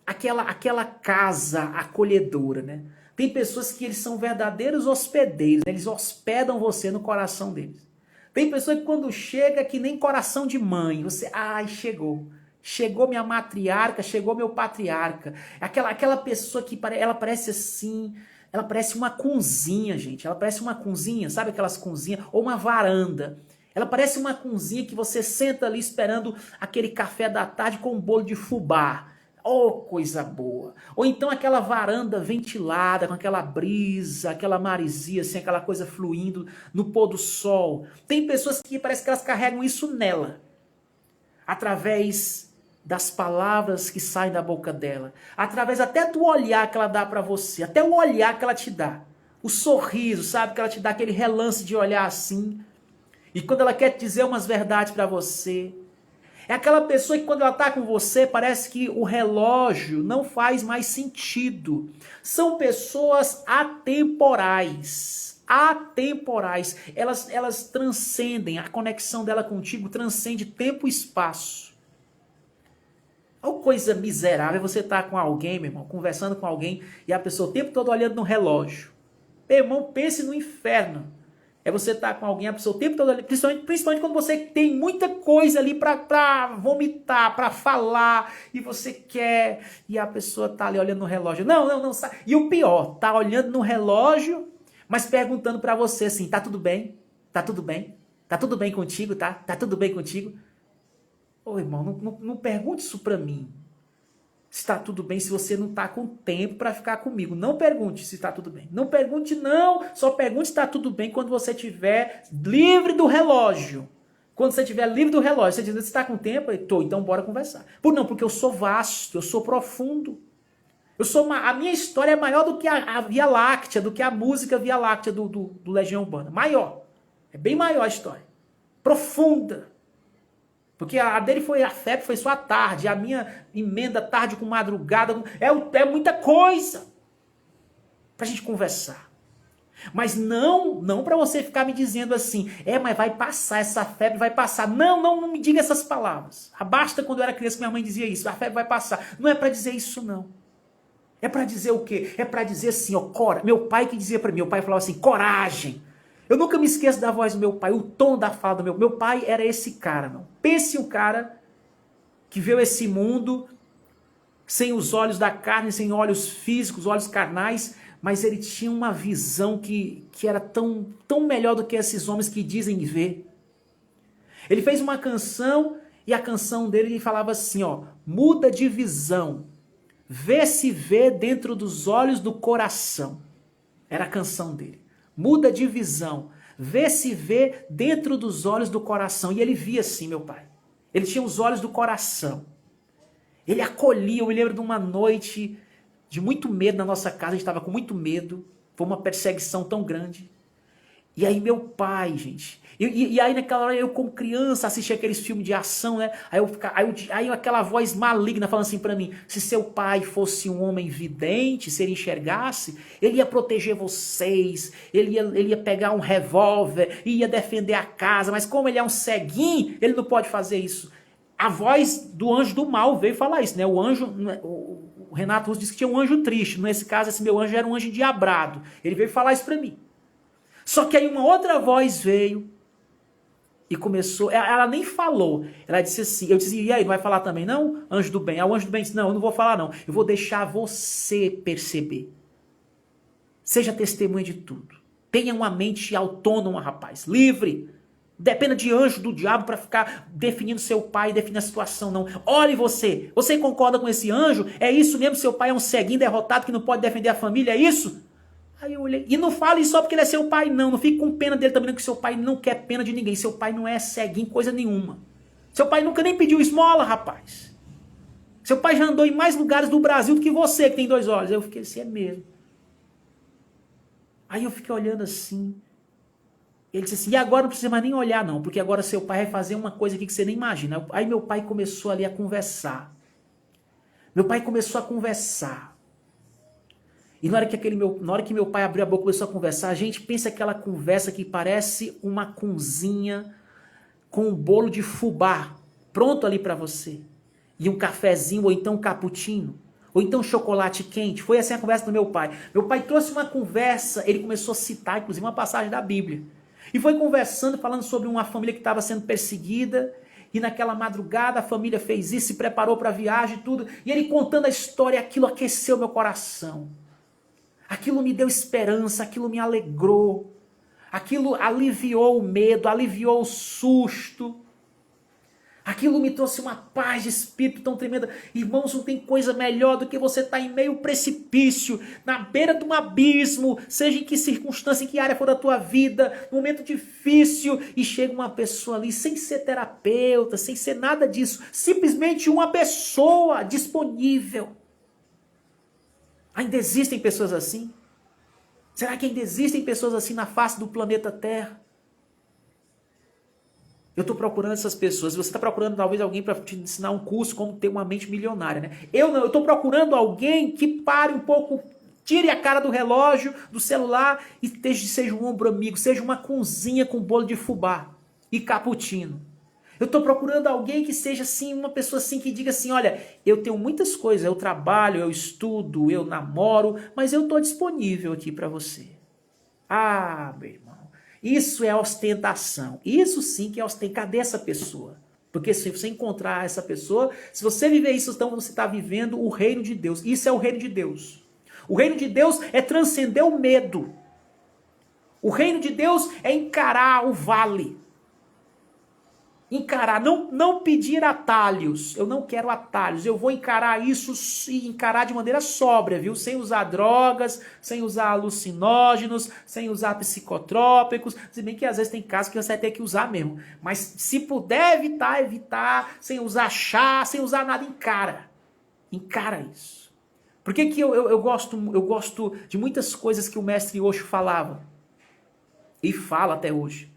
aquela casa acolhedora, né? Tem pessoas que eles são verdadeiros hospedeiros, né? Eles hospedam você no coração deles. Tem pessoa que quando chega que nem coração de mãe, você, ai, chegou. Chegou minha matriarca, chegou meu patriarca. Aquela pessoa que ela parece assim, ela parece uma cunzinha, gente. Ela parece uma cunzinha, sabe aquelas cunzinhas? Ou uma varanda. Ela parece uma cunzinha que você senta ali esperando aquele café da tarde com um bolo de fubá. Oh, coisa boa. Ou então aquela varanda ventilada, com aquela brisa, aquela maresia, assim, aquela coisa fluindo no pôr do sol. Tem pessoas que parece que elas carregam isso nela. Através das palavras que saem da boca dela. Através até do olhar que ela dá para você. Até o olhar que ela te dá. O sorriso, sabe? Que ela te dá aquele relance de olhar assim. E quando ela quer te dizer umas verdades para você. É aquela pessoa que quando ela está com você, parece que o relógio não faz mais sentido. São pessoas atemporais. Atemporais. Elas transcendem, a conexão dela contigo transcende tempo e espaço. Olha coisa miserável você estar com alguém, meu irmão, conversando com alguém e a pessoa o tempo todo olhando no relógio. Meu irmão, pense no inferno. É você estar com alguém, a pessoa o tempo todo, principalmente quando você tem muita coisa ali para vomitar, para falar, e você quer, e a pessoa tá ali olhando no relógio. Não. E o pior, tá olhando no relógio, mas perguntando para você assim, tá tudo bem? Tá tudo bem? Tá tudo bem contigo, tá? Tá tudo bem contigo? Ô irmão, não pergunte isso para mim. Se está tudo bem, se você não está com tempo para ficar comigo. Não pergunte se está tudo bem. Não pergunte não, só pergunte se está tudo bem quando você estiver livre do relógio. Quando você estiver livre do relógio, você diz, você está com tempo? Estou, então bora conversar. Porque eu sou vasto, eu sou profundo. A minha história é maior do que a Via Láctea, do que a música Via Láctea do Legião Urbana. Maior. É bem maior a história. Profunda. Porque a dele a febre foi só à tarde, a minha emenda tarde com madrugada, é muita coisa pra gente conversar. Mas não para você ficar me dizendo assim, mas vai passar, essa febre vai passar. Não me diga essas palavras. Basta quando eu era criança que minha mãe dizia isso, a febre vai passar. Não é para dizer isso não. É para dizer o quê? É para dizer assim, meu pai que dizia para mim, meu pai falava assim, coragem. Eu nunca me esqueço da voz do meu pai, o tom da fala do meu pai era esse cara, não. Pense o cara que viu esse mundo sem os olhos da carne, sem olhos físicos, olhos carnais, mas ele tinha uma visão que era tão melhor do que esses homens que dizem ver. Ele fez uma canção e a canção dele falava assim, muda de visão, se vê dentro dos olhos do coração. Era a canção dele. Muda de visão, se vê dentro dos olhos do coração. E ele via assim, meu pai. Ele tinha os olhos do coração. Ele acolhia, eu me lembro de uma noite de muito medo na nossa casa, a gente estava com muito medo, foi uma perseguição tão grande. E aí meu pai, gente, e aí naquela hora eu como criança assistia aqueles filmes de ação, né? Aí aquela voz maligna falando assim pra mim, se seu pai fosse um homem vidente, se ele enxergasse, ele ia proteger vocês, ele ia pegar um revólver, ia defender a casa, mas como ele é um ceguinho, ele não pode fazer isso. A voz do anjo do mal veio falar isso, né? O Renato Russo disse que tinha um anjo triste, nesse caso esse meu anjo era um anjo endiabrado, ele veio falar isso pra mim. Só que aí uma outra voz veio e começou, ela nem falou, ela disse assim, eu disse, e aí, não vai falar também não, anjo do bem? Aí o anjo do bem disse, não, eu não vou falar não, eu vou deixar você perceber. Seja testemunha de tudo. Tenha uma mente autônoma, rapaz, livre. Dependa de anjo do diabo para ficar definindo seu pai, definindo a situação, não. Olhe você concorda com esse anjo? É isso mesmo, seu pai é um ceguinho derrotado que não pode defender a família, é isso? Aí eu olhei, e não fale só porque ele é seu pai, não fique com pena dele também, que seu pai não quer pena de ninguém, seu pai não é ceguinho, coisa nenhuma. Seu pai nunca nem pediu esmola, rapaz. Seu pai já andou em mais lugares do Brasil do que você, que tem 2 olhos. Aí eu fiquei assim, é mesmo. Aí eu fiquei olhando assim, ele disse assim, e agora não precisa mais nem olhar não, porque agora seu pai vai fazer uma coisa aqui que você nem imagina. Aí meu pai começou ali a conversar. E na hora que meu pai abriu a boca e começou a conversar, a gente pensa aquela conversa que parece uma cozinha com um bolo de fubá pronto ali para você. E um cafezinho, ou então um cappuccino, ou então um chocolate quente. Foi assim a conversa do meu pai. Meu pai trouxe uma conversa, ele começou a citar, inclusive, uma passagem da Bíblia. E foi conversando, falando sobre uma família que estava sendo perseguida. E naquela madrugada a família fez isso, se preparou para a viagem e tudo. E ele contando a história, aquilo aqueceu meu coração. Aquilo me deu esperança, aquilo me alegrou. Aquilo aliviou o medo, aliviou o susto. Aquilo me trouxe uma paz de espírito tão tremenda. Irmãos, não tem coisa melhor do que você estar em meio ao precipício, na beira de um abismo, seja em que circunstância, em que área for da tua vida, num momento difícil, e chega uma pessoa ali, sem ser terapeuta, sem ser nada disso, simplesmente uma pessoa disponível. Ainda existem pessoas assim? Será que ainda existem pessoas assim na face do planeta Terra? Eu estou procurando essas pessoas. Você está procurando talvez alguém para te ensinar um curso como ter uma mente milionária, né? Eu não, eu estou procurando alguém que pare um pouco, tire a cara do relógio, do celular e seja um ombro amigo, seja uma cozinha com bolo de fubá e cappuccino. Eu estou procurando alguém que seja assim, uma pessoa assim que diga assim, olha, eu tenho muitas coisas, eu trabalho, eu estudo, eu namoro, mas eu estou disponível aqui para você. Ah, meu irmão. Isso é ostentação. Isso sim que é ostentação. Cadê essa pessoa? Porque se você encontrar essa pessoa, se você viver isso, então você está vivendo o reino de Deus. Isso é o reino de Deus. O reino de Deus é transcender o medo. O reino de Deus é encarar o vale. Encarar, não pedir atalhos. Eu não quero atalhos. Eu vou encarar isso e encarar de maneira sóbria, viu? Sem usar drogas, sem usar alucinógenos, sem usar psicotrópicos. Se bem que às vezes tem casos que você vai ter que usar mesmo. Mas se puder evitar, sem usar chá, sem usar nada, encara. Encara isso. Por que eu gosto de muitas coisas que o mestre Osho falava? E fala até hoje.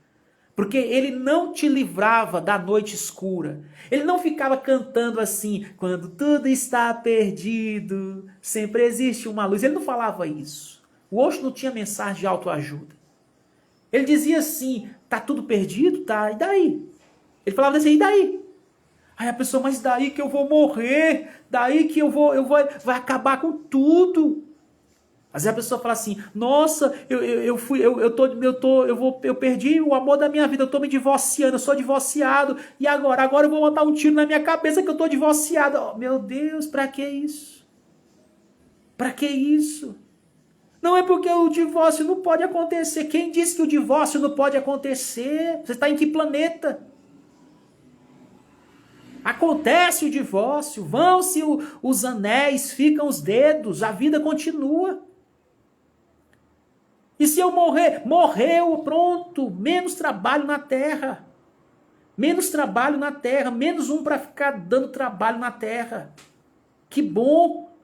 Porque ele não te livrava da noite escura. Ele não ficava cantando assim, quando tudo está perdido, sempre existe uma luz. Ele não falava isso. O Osho não tinha mensagem de autoajuda. Ele dizia assim, tá tudo perdido? Tá, e daí? Ele falava assim, e daí? Aí a pessoa, mas daí que eu vou morrer? Daí que vai acabar com tudo? Às vezes a pessoa fala assim, nossa, eu perdi o amor da minha vida, eu estou me divorciando, eu sou divorciado, e agora? Agora eu vou botar um tiro na minha cabeça que eu estou divorciado. Oh, meu Deus, para que isso? Para que isso? Não é porque o divórcio não pode acontecer. Quem disse que o divórcio não pode acontecer? Você está em que planeta? Acontece o divórcio, vão-se os anéis, ficam os dedos, a vida continua. E se eu morrer? Morreu, pronto. Menos trabalho na terra. Menos trabalho na terra. Menos um para ficar dando trabalho na terra. Que bom.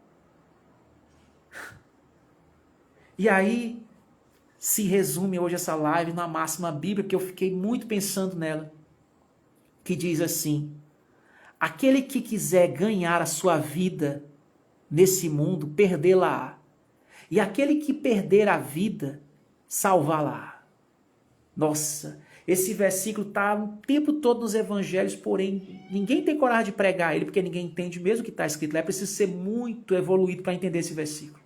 E aí se resume hoje essa live na máxima bíblica, que eu fiquei muito pensando nela. Que diz assim, aquele que quiser ganhar a sua vida nesse mundo, perdê-la-á. E aquele que perder a vida, salvá-la. Nossa, esse versículo está o tempo todo nos evangelhos, porém ninguém tem coragem de pregar ele, porque ninguém entende mesmo o que está escrito lá. É preciso ser muito evoluído para entender esse versículo.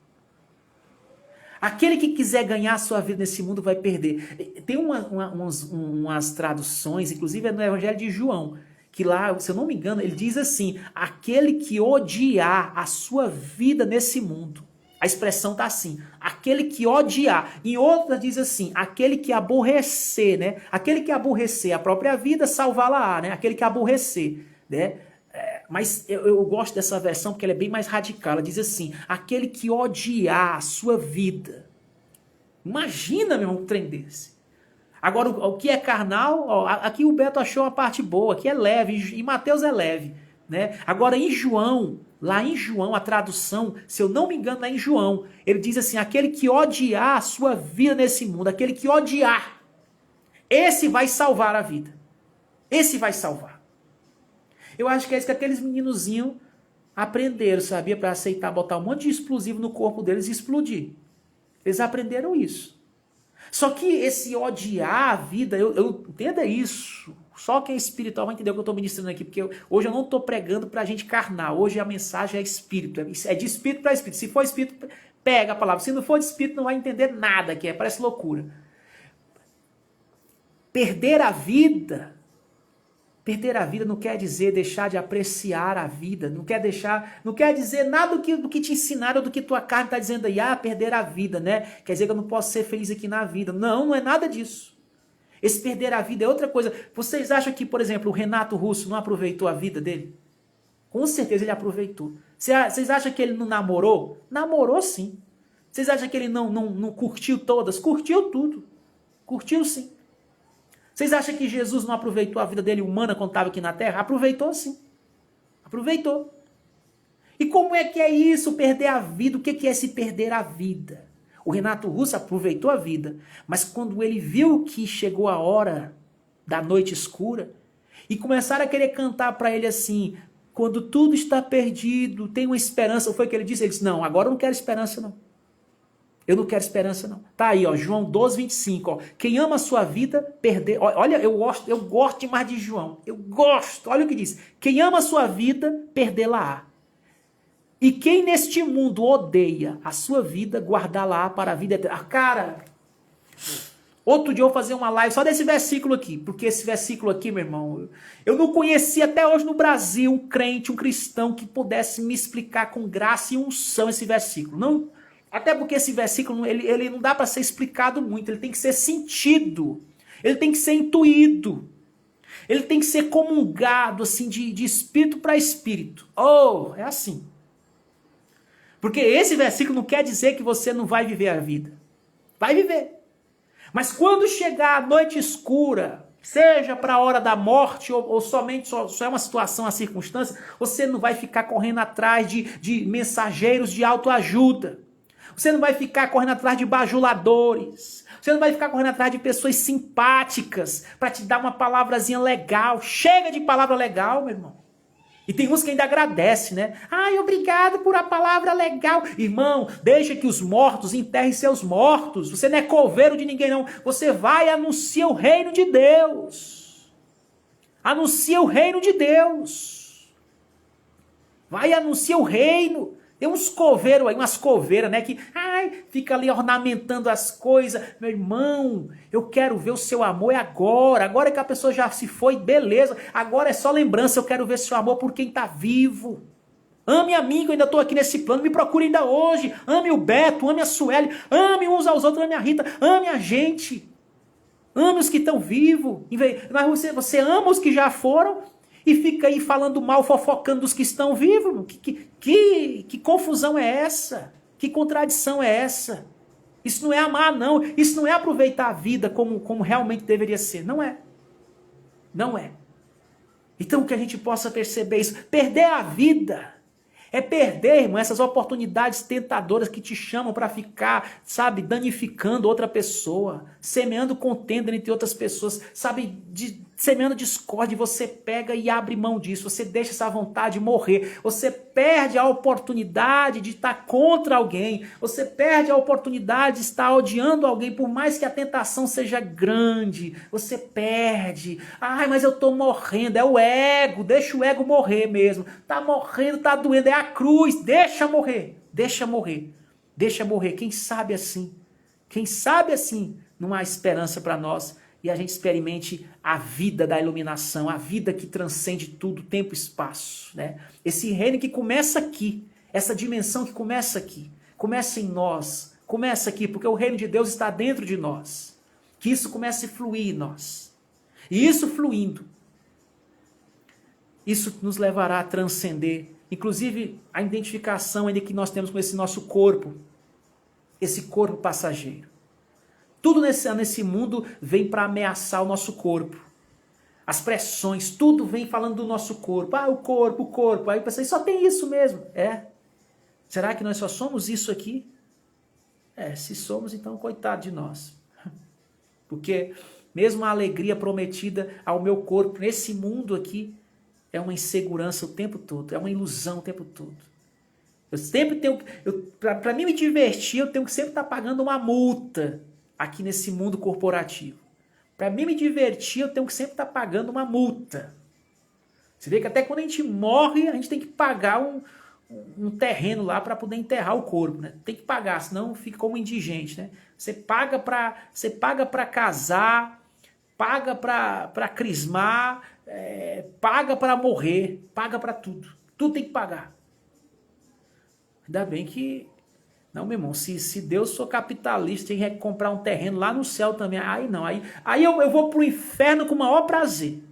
Aquele que quiser ganhar a sua vida nesse mundo vai perder. Tem umas traduções, inclusive é no evangelho de João, que lá, se eu não me engano, ele diz assim, aquele que odiar a sua vida nesse mundo. A expressão está assim, aquele que odiar. Em outra diz assim, aquele que aborrecer, né? Aquele que aborrecer a própria vida, salvá-la-á, né? Aquele que aborrecer, né? Mas eu gosto dessa versão porque ela é bem mais radical. Ela diz assim, aquele que odiar a sua vida. Imagina, meu irmão, um trem desse. Agora, o que é carnal, ó, aqui o Beto achou uma parte boa, que é leve, e Mateus é leve, né? Agora, em João, lá em João, a tradução, se eu não me engano, lá em João, ele diz assim, aquele que odiar a sua vida nesse mundo, aquele que odiar, esse vai salvar a vida. Esse vai salvar. Eu acho que é isso que aqueles meninozinhos aprenderam, sabia, para aceitar botar um monte de explosivo no corpo deles e explodir. Eles aprenderam isso. Só que esse odiar a vida, eu entenda isso. Só quem é espiritual vai entender o que eu estou ministrando aqui, porque hoje eu não estou pregando para a gente carnal. Hoje a mensagem é espírito, é de espírito para espírito. Se for espírito, pega a palavra. Se não for de espírito, não vai entender nada, que parece loucura. Perder a vida não quer dizer deixar de apreciar a vida, não quer dizer nada do que te ensinaram, do que tua carne está dizendo aí, perder a vida, né? Quer dizer que eu não posso ser feliz aqui na vida. Não é nada disso. Esse perder a vida é outra coisa. Vocês acham que, por exemplo, o Renato Russo não aproveitou a vida dele? Com certeza ele aproveitou. Vocês acham que ele não namorou? Namorou sim. Vocês acham que ele não curtiu todas? Curtiu tudo. Curtiu sim. Vocês acham que Jesus não aproveitou a vida dele humana quando estava aqui na Terra? Aproveitou sim. Aproveitou. E como é que é isso, perder a vida? O que é esse perder a vida? O Renato Russo aproveitou a vida, mas quando ele viu que chegou a hora da noite escura, e começaram a querer cantar para ele assim, quando tudo está perdido, tem uma esperança, foi o que ele disse? Ele disse, não, agora eu não quero esperança não. Eu não quero esperança não. Tá aí, ó, João 12, 25, ó. Quem ama a sua vida, perder... Olha, eu gosto demais de João. Eu gosto. Olha o que diz. Quem ama a sua vida, perdê-la-á. E quem neste mundo odeia a sua vida, guardá-la-á para a vida eterna. Cara, outro dia eu vou fazer uma live só desse versículo aqui. Porque esse versículo aqui, meu irmão, eu não conheci até hoje no Brasil um crente, um cristão que pudesse me explicar com graça e unção esse versículo. Não... Até porque esse versículo, ele não dá para ser explicado muito, ele tem que ser sentido, ele tem que ser intuído, ele tem que ser comungado assim, de espírito para espírito. Oh, é assim. Porque esse versículo não quer dizer que você não vai viver a vida. Vai viver. Mas quando chegar a noite escura, seja para a hora da morte ou somente só é uma situação, uma circunstância, você não vai ficar correndo atrás de mensageiros de autoajuda. Você não vai ficar correndo atrás de bajuladores. Você não vai ficar correndo atrás de pessoas simpáticas para te dar uma palavrazinha legal. Chega de palavra legal, meu irmão. E tem uns que ainda agradecem, né? Ai, obrigado por a palavra legal. Irmão, deixa que os mortos enterrem seus mortos. Você não é coveiro de ninguém, não. Você vai e anuncia o reino de Deus. Anuncia o reino de Deus. Vai e anuncia o reino. Tem uns coveiros aí, umas coveiras, né, que fica ali ornamentando as coisas. Meu irmão, eu quero ver o seu amor é agora. Agora que a pessoa já se foi, beleza. Agora é só lembrança, eu quero ver seu amor por quem está vivo. Ame a mim, que eu ainda estou aqui nesse plano, me procure ainda hoje. Ame o Beto, ame a Sueli, ame uns aos outros, ame a Rita, ame a gente. Ame os que estão vivos. Mas você ama os que já foram e fica aí falando mal, fofocando dos que estão vivos. Que confusão é essa? Que contradição é essa? Isso não é amar, não. Isso não é aproveitar a vida como realmente deveria ser. Não é. Não é. Então que a gente possa perceber isso. Perder a vida é perder, irmão, essas oportunidades tentadoras que te chamam para ficar, sabe, danificando outra pessoa, semeando contenda entre outras pessoas, sabe, semeando discórdia. Você pega e abre mão disso, você deixa essa vontade morrer, você perde a oportunidade de estar contra alguém, você perde a oportunidade de estar odiando alguém, por mais que a tentação seja grande, você perde. Ai, mas eu estou morrendo, é o ego, deixa o ego morrer mesmo, tá morrendo, tá doendo, é a cruz, deixa morrer, deixa morrer, deixa morrer. Quem sabe assim não há esperança para nós e a gente experimente a vida da iluminação, a vida que transcende tudo, tempo e espaço, né? Esse reino que começa aqui, essa dimensão que começa aqui, começa em nós, começa aqui, porque o reino de Deus está dentro de nós, que isso comece a fluir em nós, e isso fluindo, isso nos levará a transcender, inclusive a identificação ainda que nós temos com esse nosso corpo, esse corpo passageiro. Tudo nesse mundo vem para ameaçar o nosso corpo. As pressões, tudo vem falando do nosso corpo. Ah, o corpo. Aí eu pensei, só tem isso mesmo. É? Será que nós só somos isso aqui? Se somos, então coitado de nós. Porque mesmo a alegria prometida ao meu corpo nesse mundo aqui, é uma insegurança o tempo todo, é uma ilusão o tempo todo. Eu sempre tenho, para mim me divertir, eu tenho que sempre estar pagando uma multa aqui nesse mundo corporativo. Para mim me divertir, eu tenho que sempre estar pagando uma multa. Você vê que até quando a gente morre, a gente tem que pagar um terreno lá para poder enterrar o corpo, né? Tem que pagar, senão fica como indigente, né? Você paga para casar, paga para crismar, paga para morrer, paga para tudo. Tudo tem que pagar. Ainda bem que... Não, meu irmão, se Deus for capitalista e quer comprar um terreno lá no céu também, aí não, aí eu vou pro inferno com o maior prazer.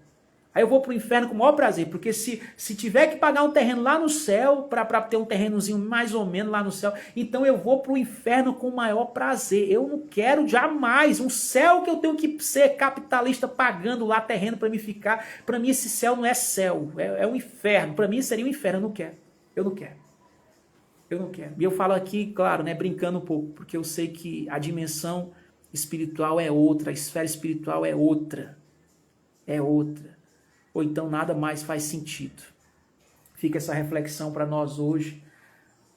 Aí eu vou pro inferno com o maior prazer, porque se tiver que pagar um terreno lá no céu, para ter um terrenozinho mais ou menos lá no céu, então eu vou pro inferno com o maior prazer. Eu não quero jamais um céu que eu tenho que ser capitalista pagando lá terreno para me ficar. Para mim esse céu não é céu, é um inferno. Para mim seria um inferno, eu não quero. Eu não quero. Eu não quero. E eu falo aqui, claro, né, brincando um pouco, porque eu sei que a dimensão espiritual é outra, a esfera espiritual é outra. É outra. Ou então nada mais faz sentido. Fica essa reflexão para nós hoje.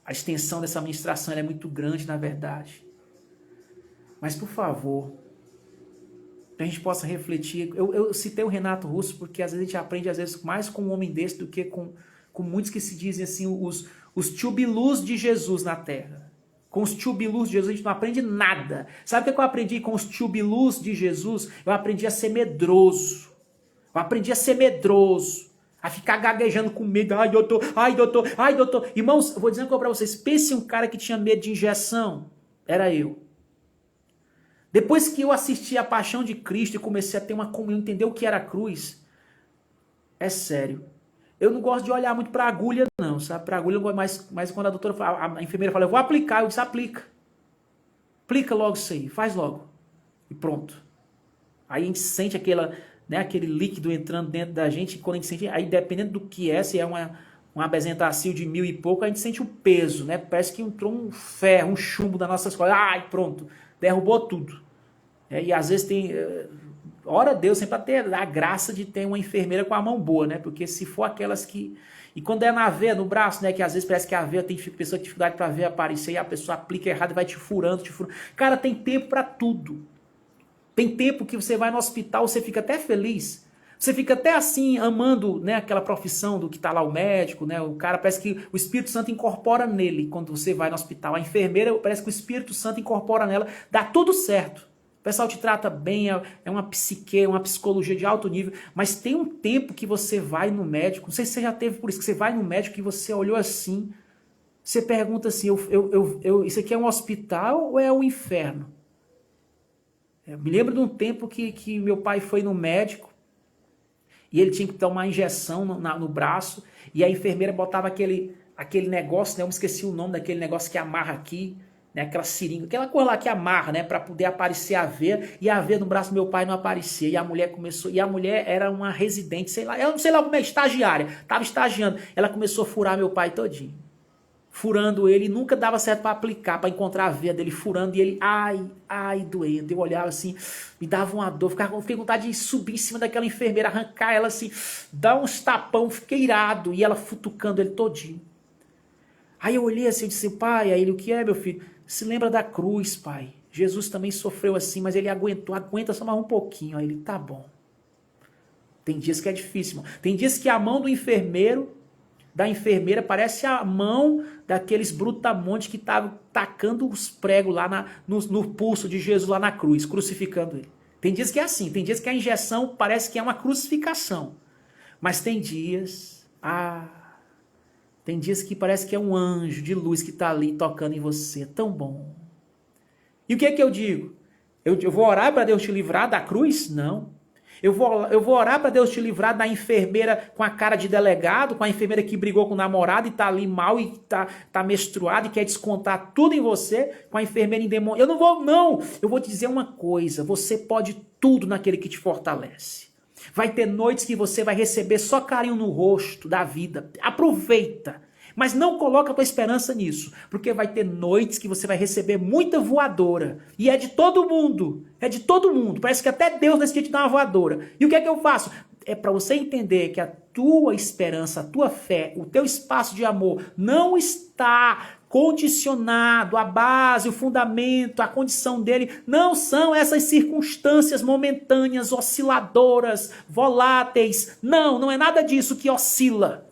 A extensão dessa ministração é muito grande, na verdade. Mas, por favor, que a gente possa refletir. Eu citei o Renato Russo porque às vezes a gente aprende às vezes, mais com um homem desse do que com muitos que se dizem assim, os tchubilus de Jesus na Terra. Com os tchubilus de Jesus a gente não aprende nada. Sabe o que eu aprendi com os tchubilus de Jesus? Eu aprendi a ser medroso. Eu aprendi a ser medroso, a ficar gaguejando com medo. Ai, doutor, ai, doutor, ai, doutor. Irmãos, eu vou dizer uma coisa para vocês. Pense um cara que tinha medo de injeção. Era eu. Depois que eu assisti a Paixão de Cristo e comecei a ter uma comunhão, entender o que era a cruz, é sério. Eu não gosto de olhar muito para a agulha, não, sabe? Para a agulha eu gosto mais quando a doutora fala, a enfermeira fala, eu vou aplicar, eu disse, aplica. Aplica logo isso aí, faz logo. E pronto. Aí a gente sente aquele líquido entrando dentro da gente, quando a gente sente, aí dependendo do que é, se é uma Bezetacil de 1000 e pouco, a gente sente o peso, né? Parece que entrou um ferro, um chumbo das nossas costas. Ai, pronto, derrubou tudo. E às vezes tem... Ora a Deus sempre para ter a graça de ter uma enfermeira com a mão boa, né? Porque se for aquelas que... E quando é na veia, no braço, né? Que às vezes parece que a veia tem pessoa que tem dificuldade para a veia aparecer e a pessoa aplica errado e vai te furando, te furando. Cara, tem tempo para tudo. Tem tempo que você vai no hospital, você fica até feliz. Você fica até assim, amando, né, aquela profissão do que está lá o médico, né? O cara parece que o Espírito Santo incorpora nele quando você vai no hospital. A enfermeira parece que o Espírito Santo incorpora nela. Dá tudo certo. O pessoal te trata bem, é uma psique, uma psicologia de alto nível. Mas tem um tempo que você vai no médico, não sei se você já teve por isso, que você vai no médico e você olhou assim, você pergunta assim, isso aqui é um hospital ou é um inferno? Eu me lembro de um tempo que meu pai foi no médico e ele tinha que dar uma injeção no braço e a enfermeira botava aquele negócio, né? Eu me esqueci o nome daquele negócio que amarra aqui, né? Aquela seringa, aquela coisa lá que amarra, né? Para poder aparecer a veia, e a veia no braço do meu pai não aparecia. E a mulher começou, e a mulher era uma residente, sei lá, eu não sei lá como é, estagiária, estava estagiando. Ela começou a furar meu pai todinho. Furando ele, nunca dava certo para aplicar, para encontrar a veia dele furando, e ele, ai, doendo. Eu olhava assim, me dava uma dor, fiquei com vontade de subir em cima daquela enfermeira, arrancar ela assim, dar uns tapão, fiquei irado, e ela futucando ele todinho. Aí eu olhei assim, eu disse, pai, aí ele, o que é, meu filho? Se lembra da cruz, pai. Jesus também sofreu assim, mas ele aguenta só mais um pouquinho. Aí ele, tá bom. Tem dias que é difícil, irmão. Tem dias que a mão do enfermeiro, da enfermeira, parece a mão daqueles brutamontes que estavam tacando os pregos lá no pulso de Jesus lá na cruz, crucificando ele. Tem dias que é assim, tem dias que a injeção parece que é uma crucificação. Mas tem dias, tem dias que parece que é um anjo de luz que está ali tocando em você, tão bom. E o que é que eu digo? Eu vou orar para Deus te livrar da cruz? Não. Eu vou orar para Deus te livrar da enfermeira com a cara de delegado, com a enfermeira que brigou com o namorado e está ali mal e tá menstruada e quer descontar tudo em você, com a enfermeira endemoniada. Eu não vou, não. Eu vou te dizer uma coisa, você pode tudo naquele que te fortalece. Vai ter noites que você vai receber só carinho no rosto da vida. Aproveita. Mas não coloca a tua esperança nisso, porque vai ter noites que você vai receber muita voadora. E é de todo mundo. É de todo mundo. Parece que até Deus nesse dia te dá uma voadora. E o que é que eu faço? é para você entender que a tua esperança, a tua fé, o teu espaço de amor não está condicionado, a base, o fundamento, a condição dele, não são essas circunstâncias momentâneas, osciladoras, voláteis. Não é nada disso que oscila.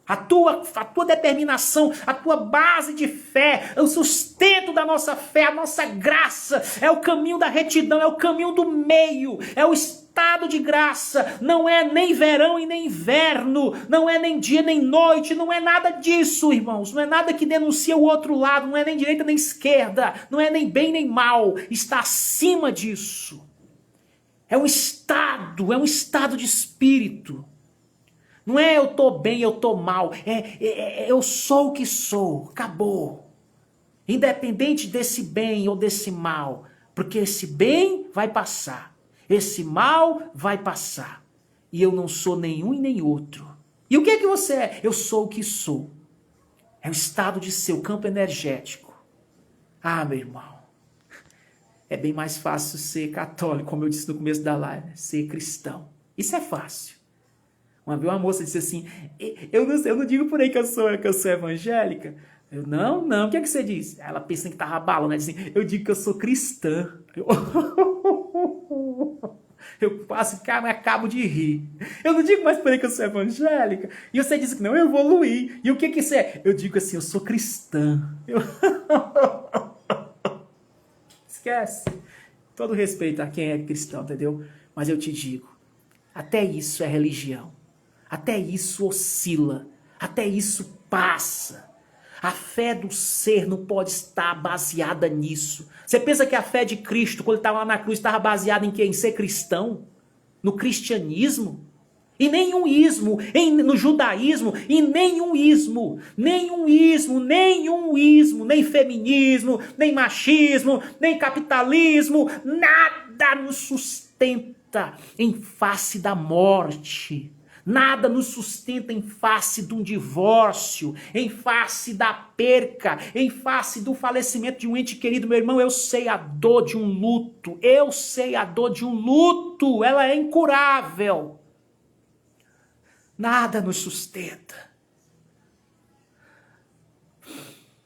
A tua determinação, a tua base de fé, o sustento da nossa fé, a nossa graça, é o caminho da retidão, é o caminho do meio, é o estado de graça, não é nem verão e nem inverno, não é nem dia nem noite, não é nada disso, irmãos, não é nada que denuncia o outro lado, não é nem direita nem esquerda, não é nem bem nem mal, está acima disso. É um estado de espírito. Não é eu tô bem, eu tô mal. Eu sou o que sou. Acabou. Independente desse bem ou desse mal. Porque esse bem vai passar. Esse mal vai passar. E eu não sou nenhum e nem outro. E o que é que você é? Eu sou o que sou. É o estado de ser, o campo energético. Ah, meu irmão. É bem mais fácil ser católico, como eu disse no começo da live. Ser cristão. Isso é fácil. Uma vez uma moça disse assim, eu não digo por aí que eu sou evangélica. Eu, não, o que é que você diz? Ela pensa que tava balando, ela disse assim, eu digo que eu sou cristã. Eu passo, cara, mas acabo de rir. Eu não digo mais por aí que eu sou evangélica. E você diz que não, eu evoluí. E o que que isso é? Eu digo assim, eu sou cristã. Esquece. Todo respeito a quem é cristão, entendeu? Mas eu te digo, até isso é religião. Até isso oscila, até isso passa. A fé do ser não pode estar baseada nisso. Você pensa que a fé de Cristo, quando ele estava lá na cruz, estava baseada em quê? Em ser cristão? No cristianismo? E nenhum ismo, no judaísmo, e nenhum ismo, nem feminismo, nem machismo, nem capitalismo, nada nos sustenta em face da morte. Nada nos sustenta em face de um divórcio, em face da perca, em face do falecimento de um ente querido. Meu irmão, eu sei a dor de um luto. Ela é incurável. Nada nos sustenta.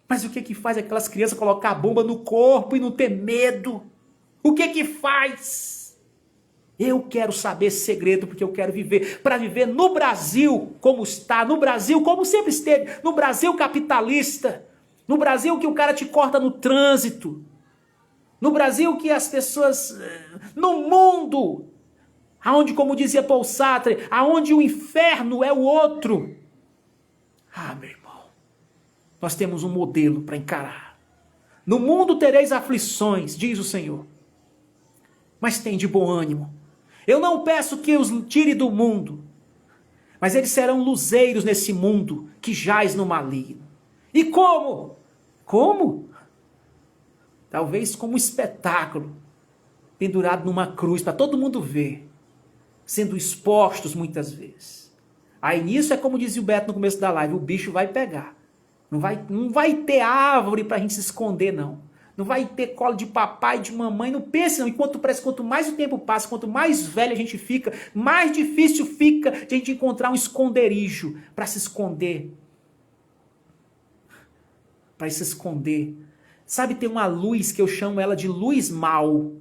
Mas o que que faz aquelas crianças colocar a bomba no corpo e não ter medo? O que que faz? Eu quero saber esse segredo porque eu quero viver, para viver no Brasil como está, no Brasil como sempre esteve, no Brasil capitalista, no Brasil que o cara te corta no trânsito, no Brasil que as pessoas, no mundo, aonde, como dizia Paul Sartre, aonde o inferno é o outro. Ah, meu irmão, nós temos um modelo para encarar. No mundo tereis aflições, diz o Senhor, mas tem de bom ânimo. Eu não peço que os tire do mundo, mas eles serão luzeiros nesse mundo que jaz no maligno. E como? Como? Talvez como um espetáculo, pendurado numa cruz para todo mundo ver, sendo expostos muitas vezes. Aí nisso é como dizia o Beto no começo da live, o bicho vai pegar. Não vai ter árvore para a gente se esconder, não. Não vai ter colo de papai, de mamãe, não pense não. Quanto mais o tempo passa, quanto mais velho a gente fica, mais difícil fica de a gente encontrar um esconderijo para se esconder. Para se esconder. Sabe, tem uma luz que eu chamo ela de luz mal.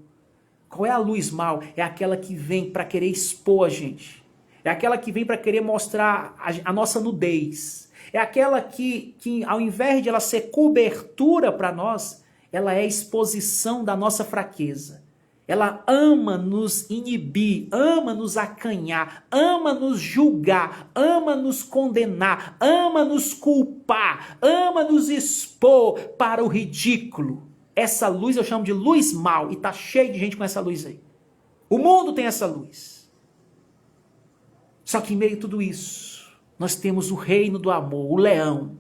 Qual é a luz mal? É aquela que vem para querer expor a gente. É aquela que vem para querer mostrar a nossa nudez. É aquela que ao invés de ela ser cobertura para nós, ela é exposição da nossa fraqueza. Ela ama nos inibir, ama nos acanhar, ama nos julgar, ama nos condenar, ama nos culpar, ama nos expor para o ridículo. Essa luz eu chamo de luz mal e tá cheio de gente com essa luz aí. O mundo tem essa luz. Só que em meio a tudo isso, nós temos o reino do amor, o leão.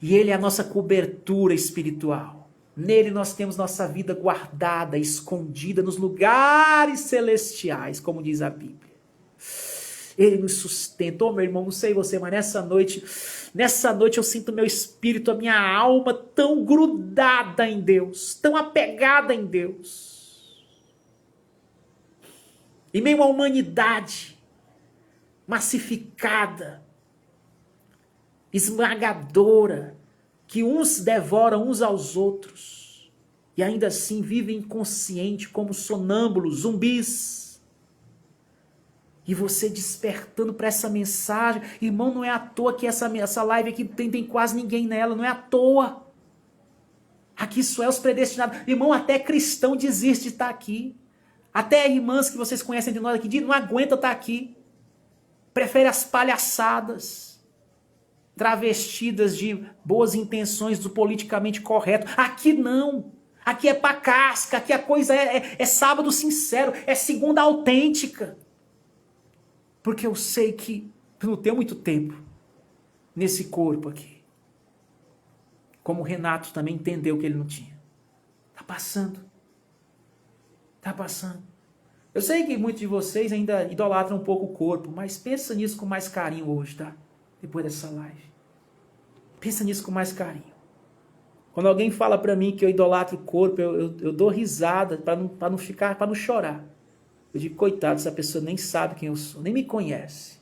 E ele é a nossa cobertura espiritual. Nele nós temos nossa vida guardada, escondida nos lugares celestiais, como diz a Bíblia. Ele nos sustenta. Oh, meu irmão, não sei você, mas nessa noite eu sinto meu espírito, a minha alma tão grudada em Deus, tão apegada em Deus. em meio à humanidade massificada, esmagadora, que uns devoram uns aos outros e ainda assim vivem inconsciente como sonâmbulos, zumbis. E você despertando para essa mensagem, irmão, não é à toa que essa live aqui tem quase ninguém nela, não é à toa. Aqui só é os predestinados. Irmão, até cristão desiste de estar aqui. Até irmãs que vocês conhecem de nós aqui, não aguenta estar aqui. Prefere as palhaçadas, travestidas de boas intenções do politicamente correto. Aqui não. Aqui é pra casca, aqui a coisa é sábado sincero, é segunda autêntica. Porque eu sei que eu não tenho muito tempo nesse corpo aqui. Como o Renato também entendeu que ele não tinha. Tá passando. Tá passando. Eu sei que muitos de vocês ainda idolatram um pouco o corpo, mas pensa nisso com mais carinho hoje, tá? Depois dessa live. Pensa nisso com mais carinho. Quando alguém fala pra mim que eu idolatro o corpo, eu dou risada para não chorar. Eu digo, coitado, essa pessoa nem sabe quem eu sou, nem me conhece.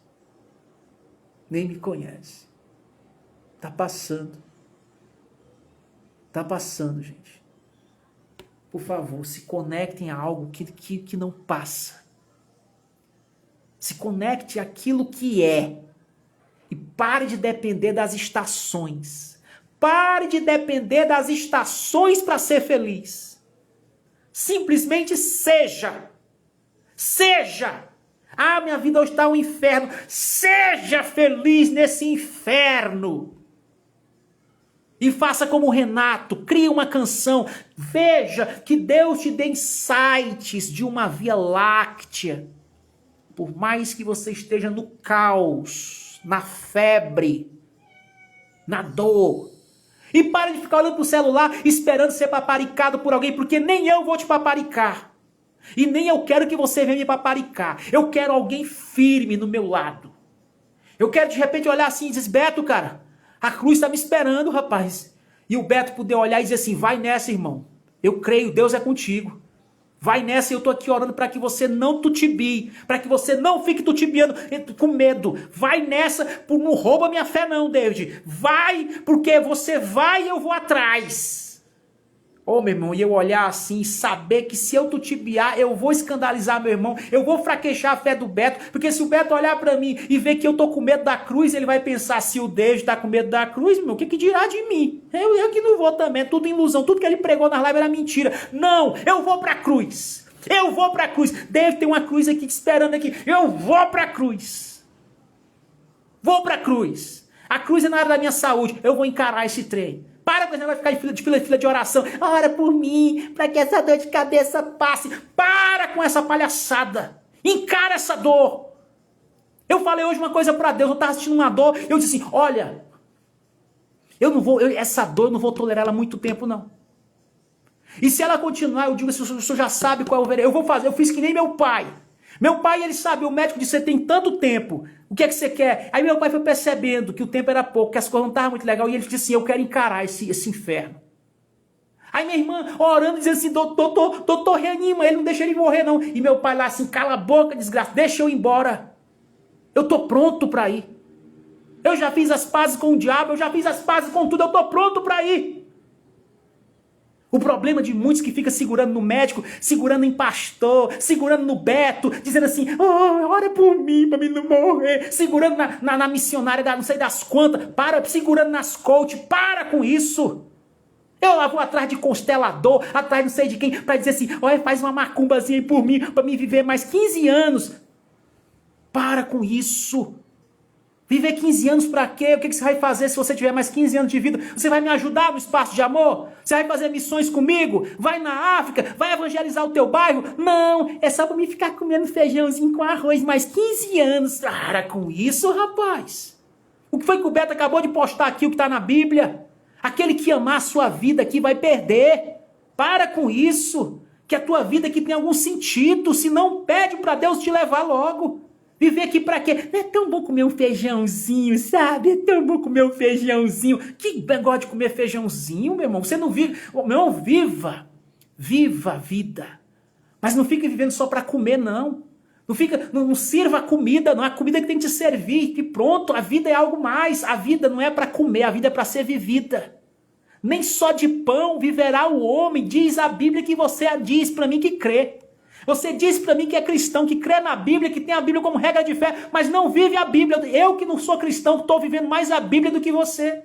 Nem me conhece. Tá passando. Tá passando, gente. Por favor, se conectem a algo que não passa. Se conecte àquilo que é. E pare de depender das estações. Pare de depender das estações para ser feliz. Simplesmente seja. Seja. Ah, minha vida hoje está um inferno. Seja feliz nesse inferno. E faça como o Renato, crie uma canção. Veja que Deus te dê insights de uma via láctea. Por mais que você esteja no caos, na febre, na dor. E pare de ficar olhando para o celular esperando ser paparicado por alguém, porque nem eu vou te paparicar. E nem eu quero que você venha me paparicar. Eu quero alguém firme no meu lado. Eu quero de repente olhar assim e dizer, Beto, cara, a cruz está me esperando, rapaz. E o Beto poder olhar e dizer assim, vai nessa, irmão. Eu creio, Deus é contigo. Vai nessa e eu estou aqui orando para que você não tutibie. Para que você não fique tutibiando com medo. Vai nessa, não rouba minha fé não, David. Vai, porque você vai e eu vou atrás. Ô, meu irmão, e eu olhar assim e saber que se eu tutibiar, eu vou escandalizar meu irmão, eu vou fraquejar a fé do Beto, porque se o Beto olhar pra mim e ver que eu tô com medo da cruz, ele vai pensar, se o David tá com medo da cruz, meu, o que dirá de mim? Eu que não vou também, é tudo ilusão, tudo que ele pregou na live era mentira. Não, eu vou pra cruz. Eu vou pra cruz. Deve ter uma cruz aqui te esperando aqui. Eu vou pra cruz. Vou pra cruz. A cruz é na área da minha saúde. Eu vou encarar esse trem. Para com esse negócio de ficar em fila de oração. Ora por mim, para que essa dor de cabeça passe. Para com essa palhaçada. Encara essa dor. Eu falei hoje uma coisa para Deus. Eu estava assistindo uma dor. Eu disse assim, olha, essa dor eu não vou tolerar ela muito tempo, não. E se ela continuar, eu digo assim, o senhor já sabe qual é o veredito. Eu vou fazer, eu fiz que nem meu pai. Meu pai, ele sabe, o médico disse, você tem tanto tempo, o que é que você quer? Aí meu pai foi percebendo que o tempo era pouco, que as coisas não estavam muito legais, e ele disse assim, eu quero encarar esse inferno. Aí minha irmã orando, dizendo assim, doutor, reanima, ele não deixa ele morrer não. E meu pai lá assim, cala a boca, desgraça, deixa eu ir embora. Eu tô pronto para ir. Eu já fiz as pazes com o diabo, eu já fiz as pazes com tudo, eu tô pronto para ir. O problema de muitos que ficam segurando no médico, segurando em pastor, segurando no Beto, dizendo assim, ora por mim, para mim não morrer. Segurando na missionária, não sei das quantas, segurando nas coach, para com isso. Eu lá vou atrás de constelador, atrás não sei de quem, para dizer assim, olha, faz uma macumbazinha aí por mim, para me viver mais 15 anos. Para com isso. Viver 15 anos para quê? O que você vai fazer se você tiver mais 15 anos de vida? Você vai me ajudar no espaço de amor? Você vai fazer missões comigo? Vai na África? Vai evangelizar o teu bairro? Não, é só para me ficar comendo feijãozinho com arroz mais 15 anos. Para com isso, rapaz. O que foi que o Beto acabou de postar aqui, o que está na Bíblia? Aquele que amar a sua vida aqui vai perder. Para com isso. Que a tua vida aqui tem algum sentido. Se não, pede para Deus te levar logo. Viver aqui pra quê? Não é tão bom comer um feijãozinho, sabe? É tão bom comer um feijãozinho. Que negócio de comer feijãozinho, meu irmão? Você não vive... Meu irmão, viva. Viva a vida. Mas não fique vivendo só pra comer, não. Não sirva a comida, não é a comida que tem que te servir, que pronto, a vida é algo mais. A vida não é para comer, a vida é para ser vivida. Nem só de pão viverá o homem, diz a Bíblia, que você diz para mim que crê. Você diz para mim que é cristão, que crê na Bíblia, que tem a Bíblia como regra de fé, mas não vive a Bíblia. Eu que não sou cristão, estou vivendo mais a Bíblia do que você.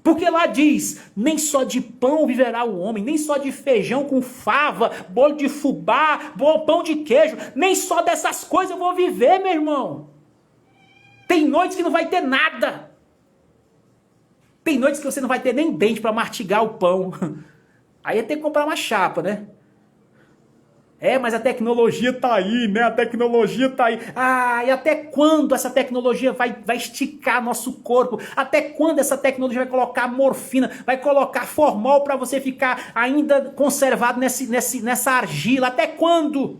Porque lá diz, nem só de pão viverá o homem, nem só de feijão com fava, bolo de fubá, pão de queijo, nem só dessas coisas eu vou viver, meu irmão. Tem noites que não vai ter nada. Tem noites que você não vai ter nem dente para mastigar o pão. Aí é ter que comprar uma chapa, né? Mas a tecnologia tá aí, né? A tecnologia tá aí. E até quando essa tecnologia vai esticar nosso corpo? Até quando essa tecnologia vai colocar morfina, vai colocar formol para você ficar ainda conservado nessa argila? Até quando?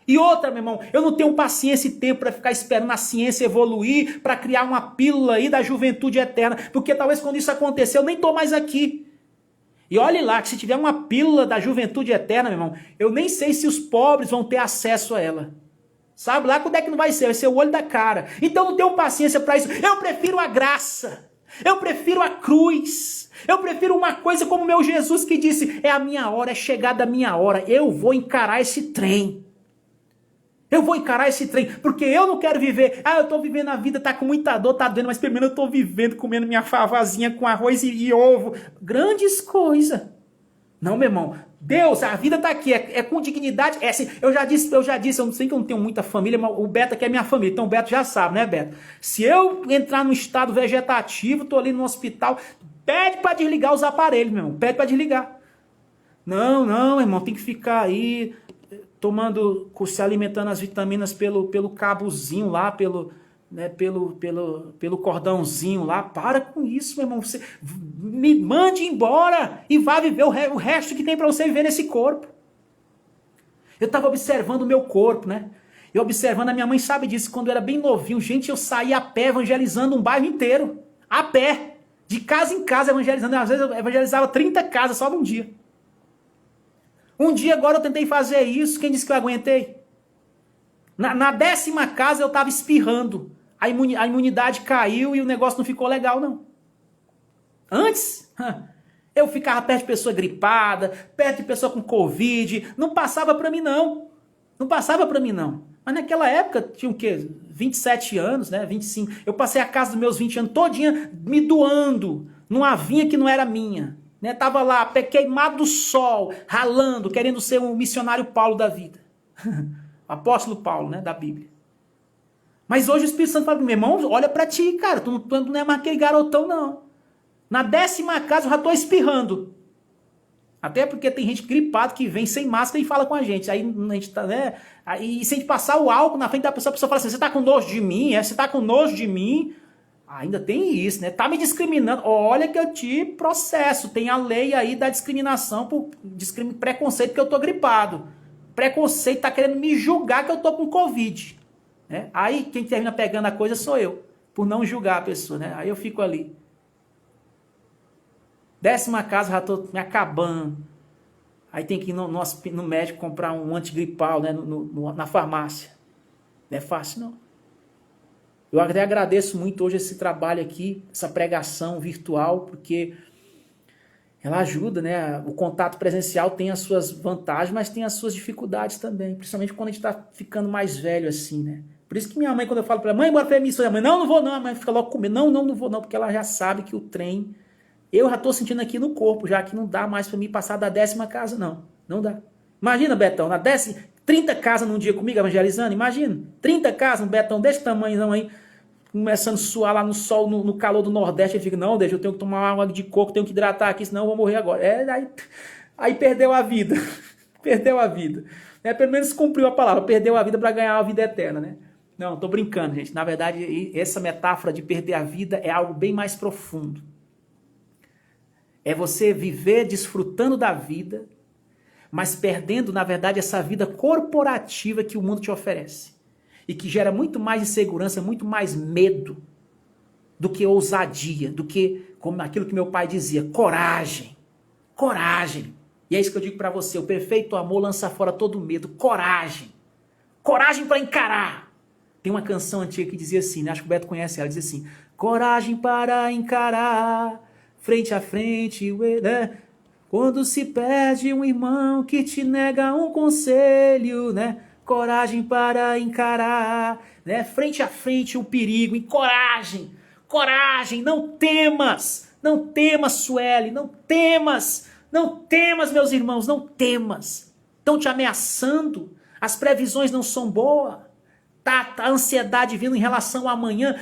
E outra, meu irmão, eu não tenho paciência e tempo para ficar esperando a ciência evoluir, para criar uma pílula aí da juventude eterna, porque talvez quando isso acontecer eu nem tô mais aqui. E olhe lá, que se tiver uma pílula da juventude eterna, meu irmão, eu nem sei se os pobres vão ter acesso a ela. Sabe lá quando é que não vai ser? Vai ser o olho da cara. Então não tenho paciência para isso. Eu prefiro a graça. Eu prefiro a cruz. Eu prefiro uma coisa como meu Jesus que disse, é a minha hora, é chegada a minha hora. Eu vou encarar esse trem. Eu vou encarar esse trem, porque eu não quero viver. Eu tô vivendo a vida, tá com muita dor, tá doendo, mas pelo menos eu tô vivendo, comendo minha favazinha com arroz e ovo. Grandes coisas. Não, meu irmão. Deus, a vida tá aqui, é com dignidade. Assim, eu já disse, eu não sei que eu não tenho muita família, mas o Beto aqui é minha família. Então o Beto já sabe, né, Beto? Se eu entrar num estado vegetativo, tô ali no hospital, pede pra desligar os aparelhos, meu irmão. Pede pra desligar. Não, irmão, tem que ficar aí se alimentando as vitaminas pelo cabozinho lá, pelo cordãozinho lá. Para com isso, meu irmão. Você me mande embora e vá viver o resto que tem para você viver nesse corpo. Eu estava observando o meu corpo, né? Eu observando, a minha mãe sabe disso, quando eu era bem novinho, gente, eu saía a pé evangelizando um bairro inteiro. A pé. De casa em casa evangelizando. Às vezes eu evangelizava 30 casas só num dia. Um dia agora eu tentei fazer isso, quem disse que eu aguentei? Na 10ª casa eu estava espirrando, a imunidade caiu e o negócio não ficou legal não. Antes, eu ficava perto de pessoa gripada, perto de pessoa com Covid, não passava para mim não. Não passava para mim não. Mas naquela época, tinha o quê? 27 anos, né? 25. Eu passei a casa dos meus 20 anos todinha me doando numa vinha que não era minha. Né, tava lá, pé queimado do sol, ralando, querendo ser um missionário Paulo da vida. Apóstolo Paulo, né, da Bíblia. Mas hoje o Espírito Santo fala para mim, irmão, olha para ti, cara, tu não é mais aquele garotão, não. Na 10ª casa eu já tô espirrando. Até porque tem gente gripada que vem sem máscara e fala com a gente. Aí a gente tá, né? Aí se a gente passar o álcool na frente da pessoa, a pessoa fala assim, você tá com nojo de mim? Você tá com nojo de mim? Ainda tem isso, né? Tá me discriminando. Olha que eu te processo. Tem a lei aí da discriminação por preconceito que eu tô gripado. Preconceito tá querendo me julgar que eu tô com Covid. Né? Aí quem termina pegando a coisa sou eu. Por não julgar a pessoa, né? Aí eu fico ali. 10ª casa, já tô me acabando. Aí tem que ir no médico comprar um antigripal, né? Na farmácia. Não é fácil, não. Eu até agradeço muito hoje esse trabalho aqui, essa pregação virtual, porque ela ajuda, né? O contato presencial tem as suas vantagens, mas tem as suas dificuldades também, principalmente quando a gente está ficando mais velho assim, né? Por isso que minha mãe, quando eu falo para ela, mãe, bora fazer missão, a mãe, não vou não, a mãe fica logo comigo, não vou não, porque ela já sabe que o trem, eu já estou sentindo aqui no corpo, já que não dá mais para mim passar da 10ª casa, não dá. Imagina, Betão, 30 casas num dia comigo evangelizando, imagina, 30 casas, um Betão desse tamanho aí, começando a suar lá no sol, no calor do Nordeste, ele fica, não, deixa, eu tenho que tomar água de coco, tenho que hidratar aqui, senão eu vou morrer agora. Aí perdeu a vida, perdeu a vida. Pelo menos cumpriu a palavra, perdeu a vida para ganhar a vida eterna, né? Não, tô brincando, gente. Na verdade, essa metáfora de perder a vida é algo bem mais profundo. É você viver desfrutando da vida, mas perdendo, na verdade, essa vida corporativa que o mundo te oferece. E que gera muito mais insegurança, muito mais medo do que ousadia, do que, como aquilo que meu pai dizia, coragem. Coragem. E é isso que eu digo para você, o perfeito amor lança fora todo medo, coragem. coragem para encarar. Tem uma canção antiga que dizia assim, né? Acho que o Beto conhece ela, dizia assim, coragem para encarar, frente a frente, né? Quando se perde um irmão que te nega um conselho, né? Coragem para encarar, né? Frente a frente o perigo, e coragem, coragem, não temas, Sueli, não temas, meus irmãos, não temas. Estão te ameaçando, as previsões não são boas, tá a ansiedade vindo em relação ao amanhã.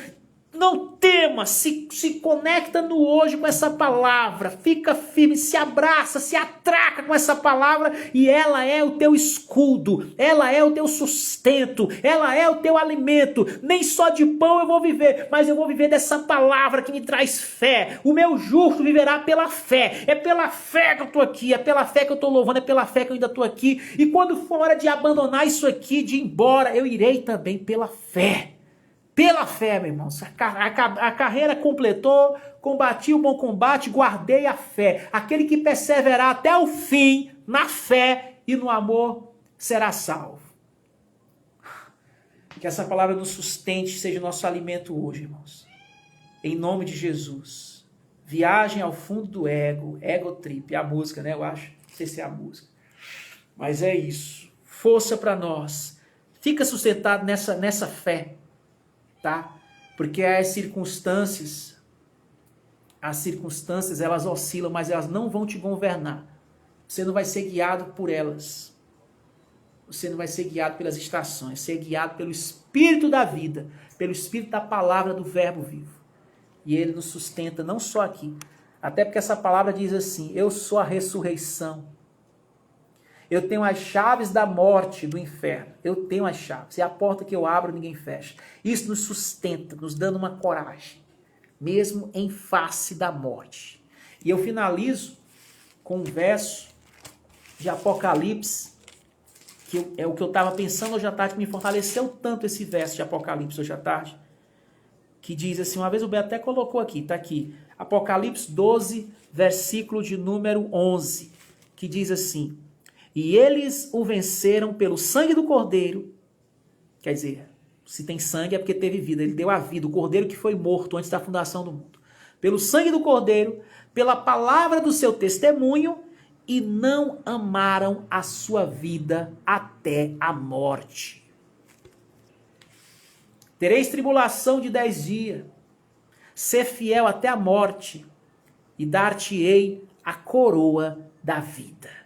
Não temas, se conecta no hoje com essa palavra, fica firme, se abraça, se atraca com essa palavra e ela é o teu escudo, ela é o teu sustento, ela é o teu alimento. Nem só de pão eu vou viver, mas eu vou viver dessa palavra que me traz fé. O meu justo viverá pela fé, é pela fé que eu estou aqui, é pela fé que eu estou louvando, é pela fé que eu ainda estou aqui. E quando for hora de abandonar isso aqui, de ir embora, eu irei também pela fé. Pela fé, meu irmão, a carreira completou, combati o bom combate, guardei a fé. Aquele que perseverar até o fim, na fé e no amor, será salvo. Que essa palavra nos sustente, seja nosso alimento hoje, irmãos. Em nome de Jesus. Viagem ao fundo do ego trip, a música, né? Eu acho, não sei se é a música. Mas é isso. Força para nós. Fica sustentado nessa fé. Tá? Porque as circunstâncias elas oscilam, mas elas não vão te governar. Você não vai ser guiado por elas. Você não vai ser guiado pelas estações, ser guiado pelo Espírito da vida, pelo Espírito da palavra do Verbo vivo. E ele nos sustenta não só aqui, até porque essa palavra diz assim, eu sou a ressurreição. Eu tenho as chaves da morte, do inferno. Eu tenho as chaves. É a porta que eu abro, ninguém fecha. Isso nos sustenta, nos dando uma coragem. Mesmo em face da morte. E eu finalizo com um verso de Apocalipse, que é o que eu estava pensando hoje à tarde, que me fortaleceu tanto esse verso de Apocalipse hoje à tarde, que diz assim, uma vez o Beto até colocou aqui, está aqui, Apocalipse 12, versículo de número 11, que diz assim, e eles o venceram pelo sangue do Cordeiro. Quer dizer, se tem sangue é porque teve vida. Ele deu a vida, o Cordeiro que foi morto antes da fundação do mundo. Pelo sangue do Cordeiro, pela palavra do seu testemunho, e não amaram a sua vida até a morte. Tereis tribulação de 10 dias. Ser fiel até a morte, e dar-te-ei a coroa da vida.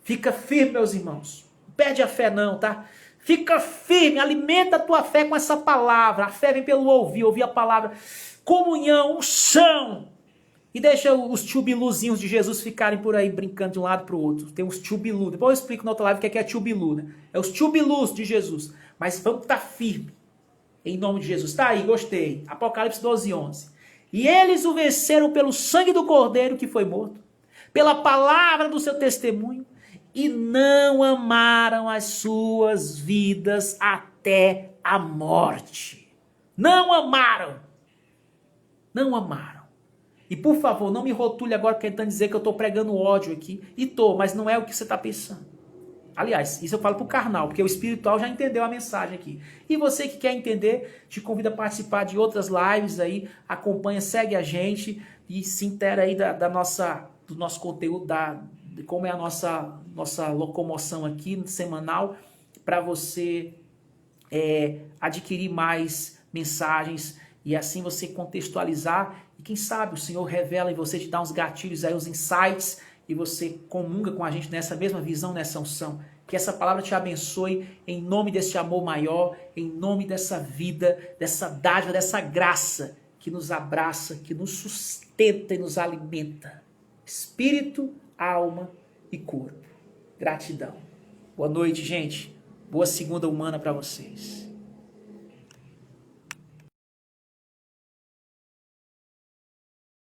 Fica firme, meus irmãos. Não perde a fé não, tá? Fica firme, alimenta a tua fé com essa palavra. A fé vem pelo ouvir a palavra. Comunhão, unção. E deixa os tchubiluzinhos de Jesus ficarem por aí brincando de um lado para o outro. Tem uns tchubilu. Depois eu explico na outra live o que é tchubilu, né? É os tchubilus de Jesus. Mas vamos estar firme. Em nome de Jesus. Tá aí, gostei. Apocalipse 12, 11. E eles o venceram pelo sangue do Cordeiro que foi morto. Pela palavra do seu testemunho. E não amaram as suas vidas até a morte. Não amaram. Não amaram. E por favor, não me rotule agora tentando dizer que eu estou pregando ódio aqui. E estou, mas não é o que você está pensando. Aliás, isso eu falo para o carnal, porque o espiritual já entendeu a mensagem aqui. E você que quer entender, te convido a participar de outras lives aí. Acompanha, segue a gente e se intera aí do nosso conteúdo, de como é a nossa locomoção aqui semanal, para você adquirir mais mensagens e assim você contextualizar. E quem sabe o Senhor revela em você, te dá uns gatilhos aí, uns insights, e você comunga com a gente nessa mesma visão, nessa unção. Que essa palavra te abençoe em nome desse amor maior, em nome dessa vida, dessa dádiva, dessa graça que nos abraça, que nos sustenta e nos alimenta. Espírito, alma e corpo. Gratidão. Boa noite, gente. Boa segunda humana para vocês.